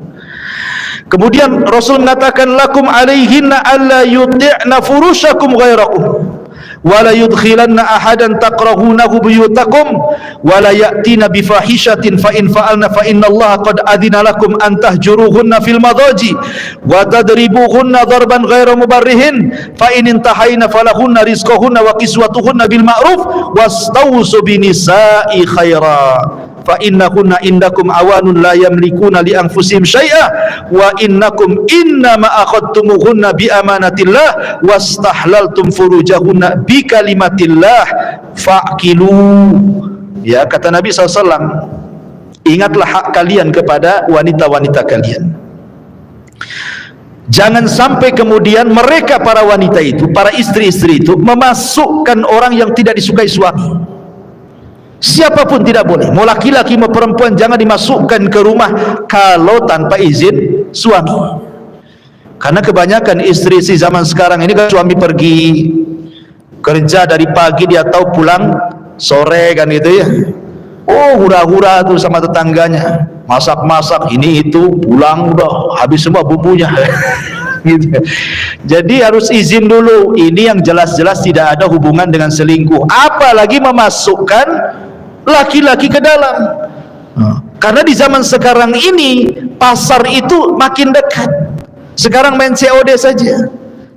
Kemudian Rasul mengatakan, lakum alaihinna alla yuti'na furushakum ghairakum wala yudkhilanna ahadan takrahunahu buyutakum wala ya'tina bifahishatin fa in fa'alna fa innallaha qad adina lakum an tahjuruhunna fil madaji wa tadribuhunna darban ghaira mubarrihin fa in intahayna falahunna rizquhunna wa kiswatuhunna bil ma'ruf wastawsu binisa'i khaira fa innahunna indakum awanun la yamlikuna li anfusihim syai'a wa innakum innama akhadtumuhunna bi amanatillah wastahlaltum furujahunna bi kalimatillah fa'kilu. Ya, kata Nabi SAW, ingatlah hak kalian kepada wanita-wanita kalian. Jangan sampai kemudian mereka, para wanita itu, para istri-istri itu, memasukkan orang yang tidak disukai suami. Siapapun tidak boleh, mau laki-laki mau perempuan, jangan dimasukkan ke rumah kalau tanpa izin suami. Karena kebanyakan istri-istri zaman sekarang ini kan, suami pergi kerja dari pagi, dia tahu pulang sore kan gitu ya. Oh, hura-hura tuh sama tetangganya, masak-masak ini itu, pulang udah habis semua bumbunya. Gitu. Jadi harus izin dulu. Ini yang jelas-jelas tidak ada hubungan dengan selingkuh, apalagi memasukkan laki-laki ke dalam. Karena di zaman sekarang ini pasar itu makin dekat. Sekarang main COD saja.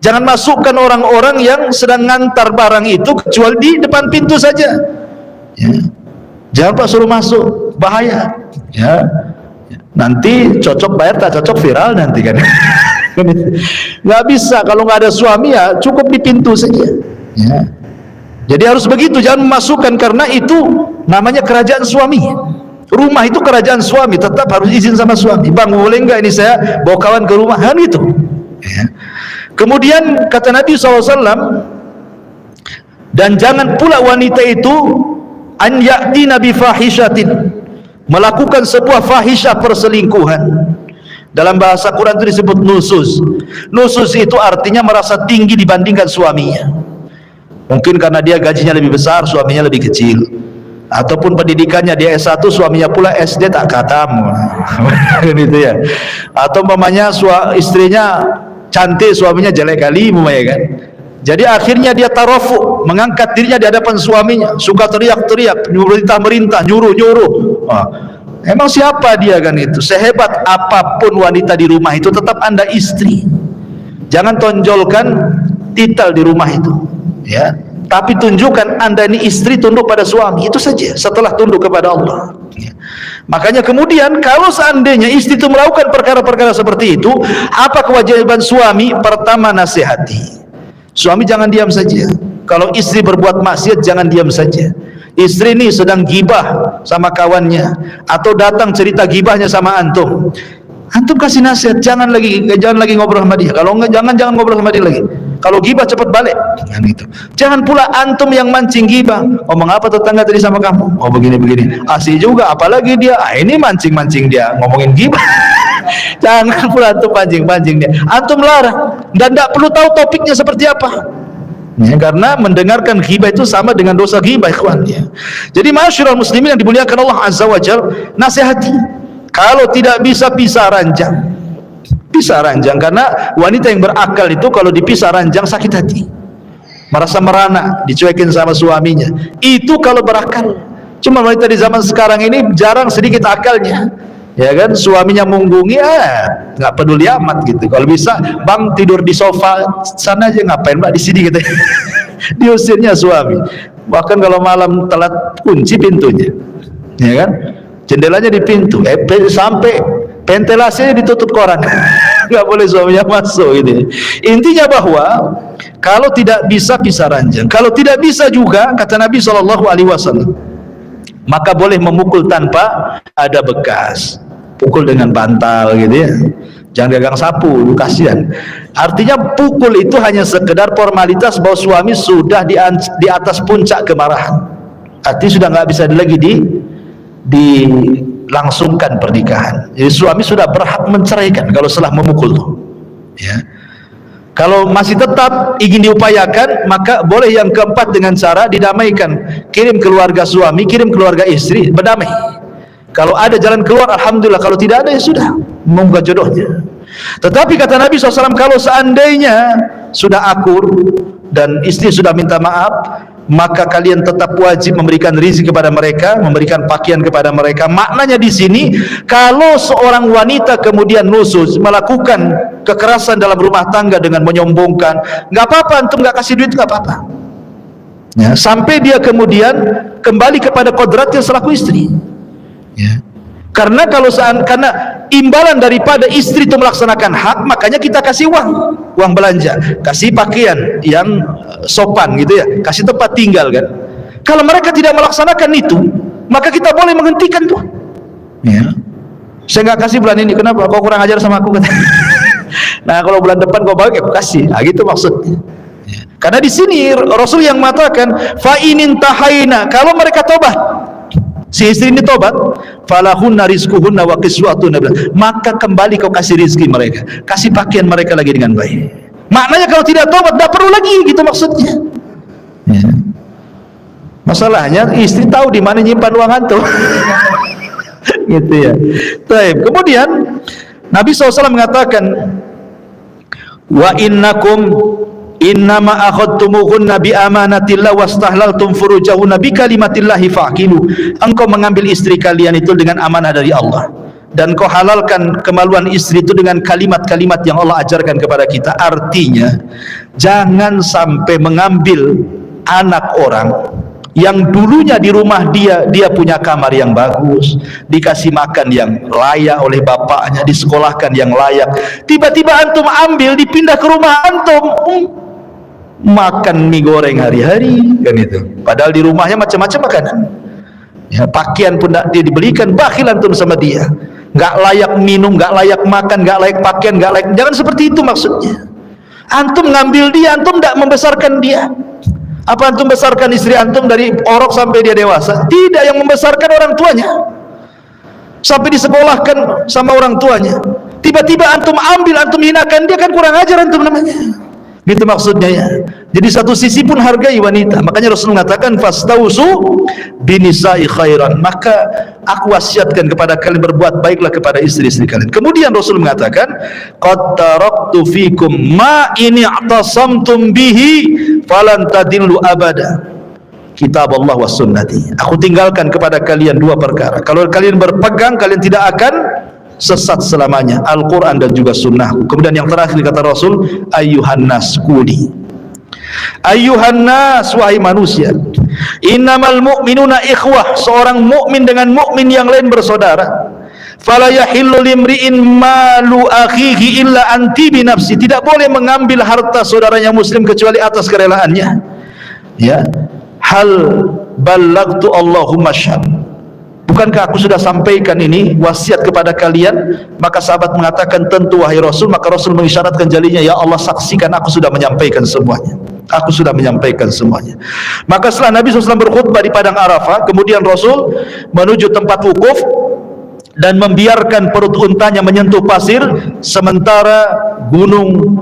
Jangan masukkan orang-orang yang sedang ngantar barang itu kecuali di depan pintu saja. Ya. Jangan Pak suruh masuk, bahaya. Ya. Nanti cocok bayar, tak cocok viral nanti kan. Nggak bisa, kalau nggak ada suami ya cukup di pintu saja. Ya. Jadi harus begitu, jangan memasukkan, karena itu namanya kerajaan suami. Rumah itu kerajaan suami, tetap harus izin sama suami. Bang, boleh nggak ini saya bawa kawan ke rumah, kan gitu. Ya. Kemudian kata Nabi SAW, dan jangan pula wanita itu an ya'tina bi fahishatin, melakukan sebuah fahisyah, perselingkuhan. Dalam bahasa Quran itu disebut nusus. Nusus itu artinya merasa tinggi dibandingkan suaminya. Mungkin karena dia gajinya lebih besar, suaminya lebih kecil, ataupun pendidikannya dia S1, suaminya pula SD tak khatam. Gitu ya. Atau mamanya istrinya cantik, suaminya jelek kali, kan. Jadi akhirnya dia tarafu, mengangkat dirinya di hadapan suaminya, suka teriak-teriak, merintah-merintah, nyuruh-nyuruh. Emang siapa dia kan itu? Sehebat apapun wanita di rumah itu, tetap Anda istri. Jangan tonjolkan titel di rumah itu, ya. Tapi tunjukkan Anda ini istri, tunduk pada suami, itu saja. Setelah tunduk kepada Allah. Ya. Makanya kemudian kalau seandainya istri itu melakukan perkara-perkara seperti itu, apa kewajiban suami? Pertama, nasihati. Suami jangan diam saja. Kalau istri berbuat maksiat, jangan diam saja. Istri ini sedang gibah sama kawannya, atau datang cerita gibahnya sama antum, antum kasih nasihat, jangan lagi ngobrol sama dia. Kalau enggak, jangan ngobrol sama dia lagi. Kalau gibah cepat balik, kan gitu. Jangan pula antum yang mancing gibah. Ngomong apa tetangga tadi sama kamu? Oh begini. Asik juga, apalagi dia. Ini mancing dia ngomongin gibah. Jangan pula antum pancing dia. Antum larang, dan tidak perlu tahu topiknya seperti apa. Ya, karena mendengarkan ghibah itu sama dengan dosa ghibah, ikhwan. Ya. Jadi ma'asyiral muslimin yang dimuliakan Allah Azza wa Jalla, nasihati. Kalau tidak bisa, pisah ranjang. Pisah ranjang, karena wanita yang berakal itu kalau dipisah ranjang sakit hati, merasa merana, dicuekin sama suaminya. Itu kalau berakal. Cuma wanita di zaman sekarang ini jarang, sedikit akalnya. Ya kan, suaminya munggungi, nggak peduli amat gitu. Kalau bisa, bang tidur di sofa sana aja, ngapain mbak di sini gitu. Diusirnya suami. Bahkan kalau malam telat, kunci pintunya, ya kan, jendelanya di pintu, sampai ventilasinya ditutup koran. Nggak boleh suaminya masuk gitu. Intinya bahwa kalau tidak bisa, pisah ranjang. Kalau tidak bisa juga, kata Nabi SAW, maka boleh memukul tanpa ada bekas, pukul dengan bantal gitu ya. Jangan gagang sapu, kasihan. Artinya pukul itu hanya sekedar formalitas bahwa suami sudah di atas puncak kemarahan. artinya sudah nggak bisa lagi dilangsungkan pernikahan. Jadi suami sudah berhak menceraikan kalau setelah memukul tuh, ya. Kalau masih tetap ingin diupayakan, maka boleh yang keempat dengan cara didamaikan, kirim keluarga suami, kirim keluarga istri, berdamai. Kalau ada jalan keluar, alhamdulillah. Kalau tidak ada, ya sudah, moga jodohnya. Tetapi kata Nabi SAW, kalau seandainya sudah akur dan istri sudah minta maaf, maka kalian tetap wajib memberikan rizki kepada mereka, memberikan pakaian kepada mereka. Maknanya di sini, kalau seorang wanita kemudian nusus, melakukan kekerasan dalam rumah tangga dengan menyombongkan, nggak apa-apa, antum nggak kasih duit, nggak apa-apa, ya, sampai dia kemudian kembali kepada kodratnya selaku istri, ya. Karena karena imbalan daripada istri itu melaksanakan hak, makanya kita kasih uang belanja, kasih pakaian yang sopan gitu ya, kasih tempat tinggal kan. Kalau mereka tidak melaksanakan itu, maka kita boleh menghentikan tuh, ya. Saya nggak kasih bulan ini, kenapa? Kau kurang ajar sama aku, nah kalau bulan depan kau bagi, aku kasih. Nah, gitu maksudnya, ya. Karena di sini Rasul yang mengatakan, fa inin tahaina, kalau mereka tobat, si istri ini tobat, falahunna rizquhunna wa qiswatuna, maka kembali kau kasih rizki mereka, kasih pakaian mereka lagi dengan baik. Maknanya kalau tidak tobat, tidak perlu lagi, gitu maksudnya, ya. Masalahnya istri tahu di mana nyimpan uang antum. Gitu ya. Baik. Kemudian Nabi SAW mengatakan, wa innakum innama akhadtumuhunna bi amanatillah wastahlaltum furujahunna bi kalimatillahi faqilu. Engkau mengambil istri kalian itu dengan amanah dari Allah, dan kau halalkan kemaluan istri itu dengan kalimat-kalimat yang Allah ajarkan kepada kita. Artinya, jangan sampai mengambil anak orang yang dulunya di rumah dia punya kamar yang bagus, dikasih makan yang layak oleh bapaknya, disekolahkan yang layak, tiba-tiba antum ambil, dipindah ke rumah antum, makan mie goreng hari-hari kan itu, padahal di rumahnya macam-macam makanan, ya, pakaian pun tidak dia dibelikan, bakhil antum sama dia, nggak layak minum, nggak layak makan, nggak layak pakaian, nggak layak. Jangan seperti itu maksudnya. Antum ngambil dia, antum tidak membesarkan dia. Apa antum besarkan istri antum dari orok sampai dia dewasa? Tidak, yang membesarkan orang tuanya, sampai disekolahkan sama orang tuanya. Tiba-tiba antum ambil, antum hinakan dia, kan kurang ajar antum namanya. Gitu maksudnya ya. Jadi satu sisi pun hargai wanita. Makanya Rasul mengatakan, fastausu binisa'i khairan. Maka aku wasiatkan kepada kalian, berbuat baiklah kepada istri-istri kalian. Kemudian Rasul mengatakan, qad taraktu fikum ma in i'tasamtum bihi falan tadillu abada. Kitab Allah wa sunnati. Aku tinggalkan kepada kalian dua perkara. Kalau kalian berpegang, kalian tidak akan sesat selamanya, Al-Quran dan juga sunnahku. Kemudian yang terakhir kata Rasul, ayyuhan nas kuli, ayyuhan nas, wahai manusia, innamal mu'minuna ikhwah, seorang mukmin dengan mukmin yang lain bersaudara. Fala yahillu limri'in malu akhihi illa anti binafsi, tidak boleh mengambil harta saudaranya muslim kecuali atas kerelaannya, ya. Hal ballagtu Allahumma syhad, bukankah aku sudah sampaikan ini wasiat kepada kalian? Maka sahabat mengatakan, tentu wahai Rasul. Maka Rasul mengisyaratkan jarinya, ya Allah saksikan aku sudah menyampaikan semuanya, aku sudah menyampaikan semuanya. Maka setelah Nabi SAW berkhutbah di Padang Arafah, kemudian Rasul menuju tempat wukuf dan membiarkan perut untanya menyentuh pasir, sementara gunung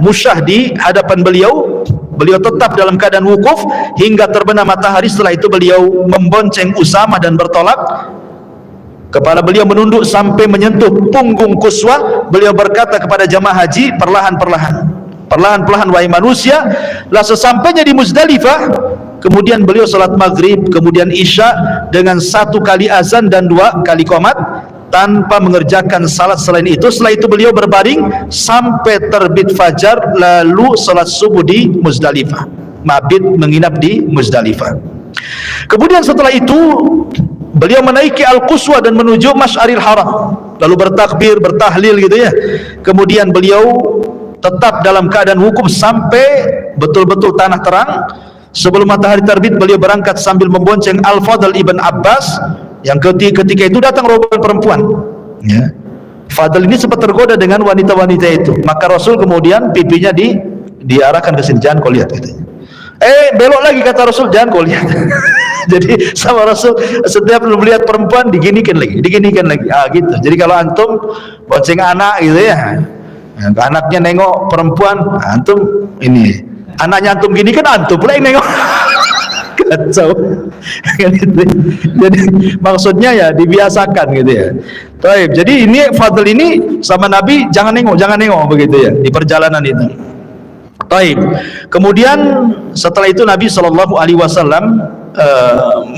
Musyah di hadapan beliau. Beliau tetap dalam keadaan wukuf hingga terbenam matahari. Setelah itu beliau membonceng Usamah dan bertolak. Kepala beliau menunduk sampai menyentuh punggung Quswa. Beliau berkata kepada jamaah haji, perlahan-lahan wahai manusia. Lah sesampainya di Muzdalifah, kemudian beliau salat maghrib, kemudian isya dengan 1 kali azan dan 2 kali qomat, tanpa mengerjakan salat selain itu. Setelah itu beliau berbaring sampai terbit fajar, lalu salat subuh di Muzdalifah, mabit menginap di Muzdalifah. Kemudian setelah itu beliau menaiki Al-Quswa dan menuju Masy'aril Haram, lalu bertakbir, bertahlil gitu ya. Kemudian beliau tetap dalam keadaan wukuf sampai betul-betul tanah terang. Sebelum matahari terbit, beliau berangkat sambil membonceng Al-Fadl ibn Abbas, yang ketika itu datang rombongan perempuan, ya. Fadl ini sempat tergoda dengan wanita-wanita itu. Maka Rasul kemudian pipinya diarahkan ke sini, jangan kau lihat, katanya. Belok lagi kata Rasul, jangan kau lihat. Jadi sama Rasul setiap melihat perempuan diginikan lagi gitu. Jadi kalau antum bonceng anak gitu ya, anaknya nengok perempuan, antum ini anaknya antum gini kan antum pula yang nengok. Kacau. Jadi maksudnya ya dibiasakan gitu ya. Baik, jadi ini fadl ini sama Nabi jangan nengok begitu ya di perjalanan itu. Baik. Kemudian setelah itu Nabi Shallallahu Alaihi Wasallam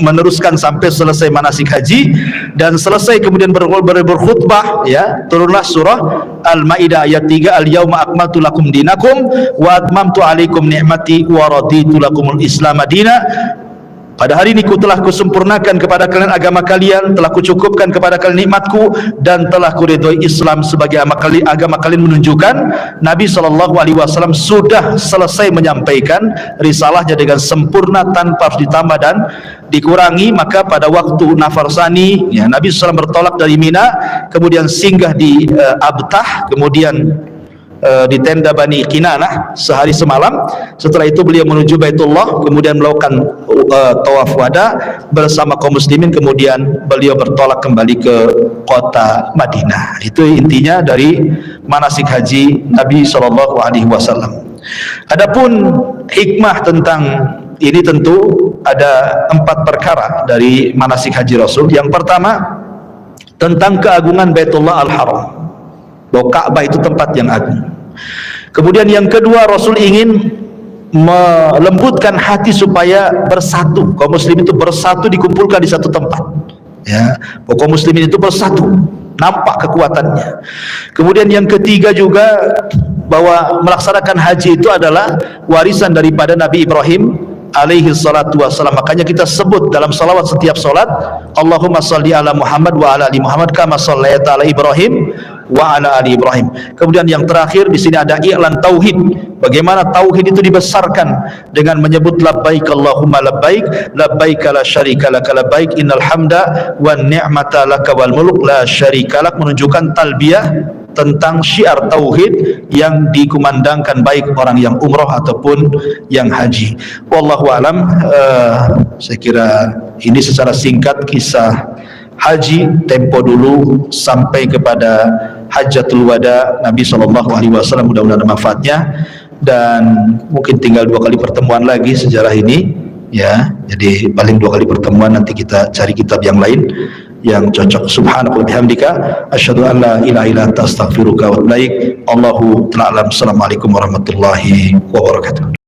meneruskan sampai selesai manasik haji, dan selesai kemudian berkhutbah ya, turunlah surah Al-Maidah ayat 3, Al-yauma akmaltu lakum dinakum wa atmamtu alaikum ni'mati wa raditu lakumul Islam madina. Pada hari ini telah kusempurnakan kepada kalian agama kalian, telah kucukupkan kepada kalian nikmatku, dan telah kuridhoi Islam sebagai agama kalian. Menunjukkan Nabi SAW sudah selesai menyampaikan risalahnya dengan sempurna tanpa harus ditambah dan dikurangi. Maka pada waktu nafar sani ya, Nabi SAW bertolak dari Mina, kemudian singgah di Abtah, kemudian di tenda Bani Kinanah sehari semalam. Setelah itu beliau menuju Baitullah, kemudian melakukan tawaf wada bersama kaum muslimin, kemudian beliau bertolak kembali ke kota Madinah. Itu intinya dari manasik haji Nabi SAW. Adapun hikmah tentang ini tentu ada 4 perkara dari manasik haji Rasul. Yang pertama tentang keagungan Baitullah Al-Haram, bahwa Ka'bah itu tempat yang agung. Kemudian yang kedua, Rasul ingin melembutkan hati supaya bersatu, kaum muslimin itu bersatu, dikumpulkan di satu tempat ya, kaum muslimin itu bersatu, nampak kekuatannya. Kemudian yang ketiga juga bahwa melaksanakan haji itu adalah warisan daripada Nabi Ibrahim alaihi salatu wassalam. Makanya kita sebut dalam salawat setiap salat, Allahumma salli ala Muhammad wa ala ali Muhammad kama shallaita ala Ibrahim wa ala ali Ibrahim. Kemudian yang terakhir di sini ada i'lan tauhid, bagaimana tauhid itu dibesarkan dengan menyebut labbaik Allahumma labbaik, labbaik la syarika lak labbaik, innal hamda wan ni'mata lak wal mulk la syarika lak, menunjukkan talbiyah tentang syiar tauhid yang dikumandangkan baik orang yang umroh ataupun yang haji. Wallahu alam. Saya kira ini secara singkat kisah haji tempo dulu sampai kepada Hajjatul Wada Nabi SAW. Mudah-mudahan ada manfaatnya, dan mungkin tinggal 2 kali pertemuan lagi sejarah ini ya. Jadi paling 2 kali pertemuan, nanti kita cari kitab yang lain yang cocok. Subhanaka wa bihamdika asyhadu an la ilaha illa anta astaghfiruka wa atubu ilaik. Allahu ta'ala alam. Assalamualaikum warahmatullahi wabarakatuh.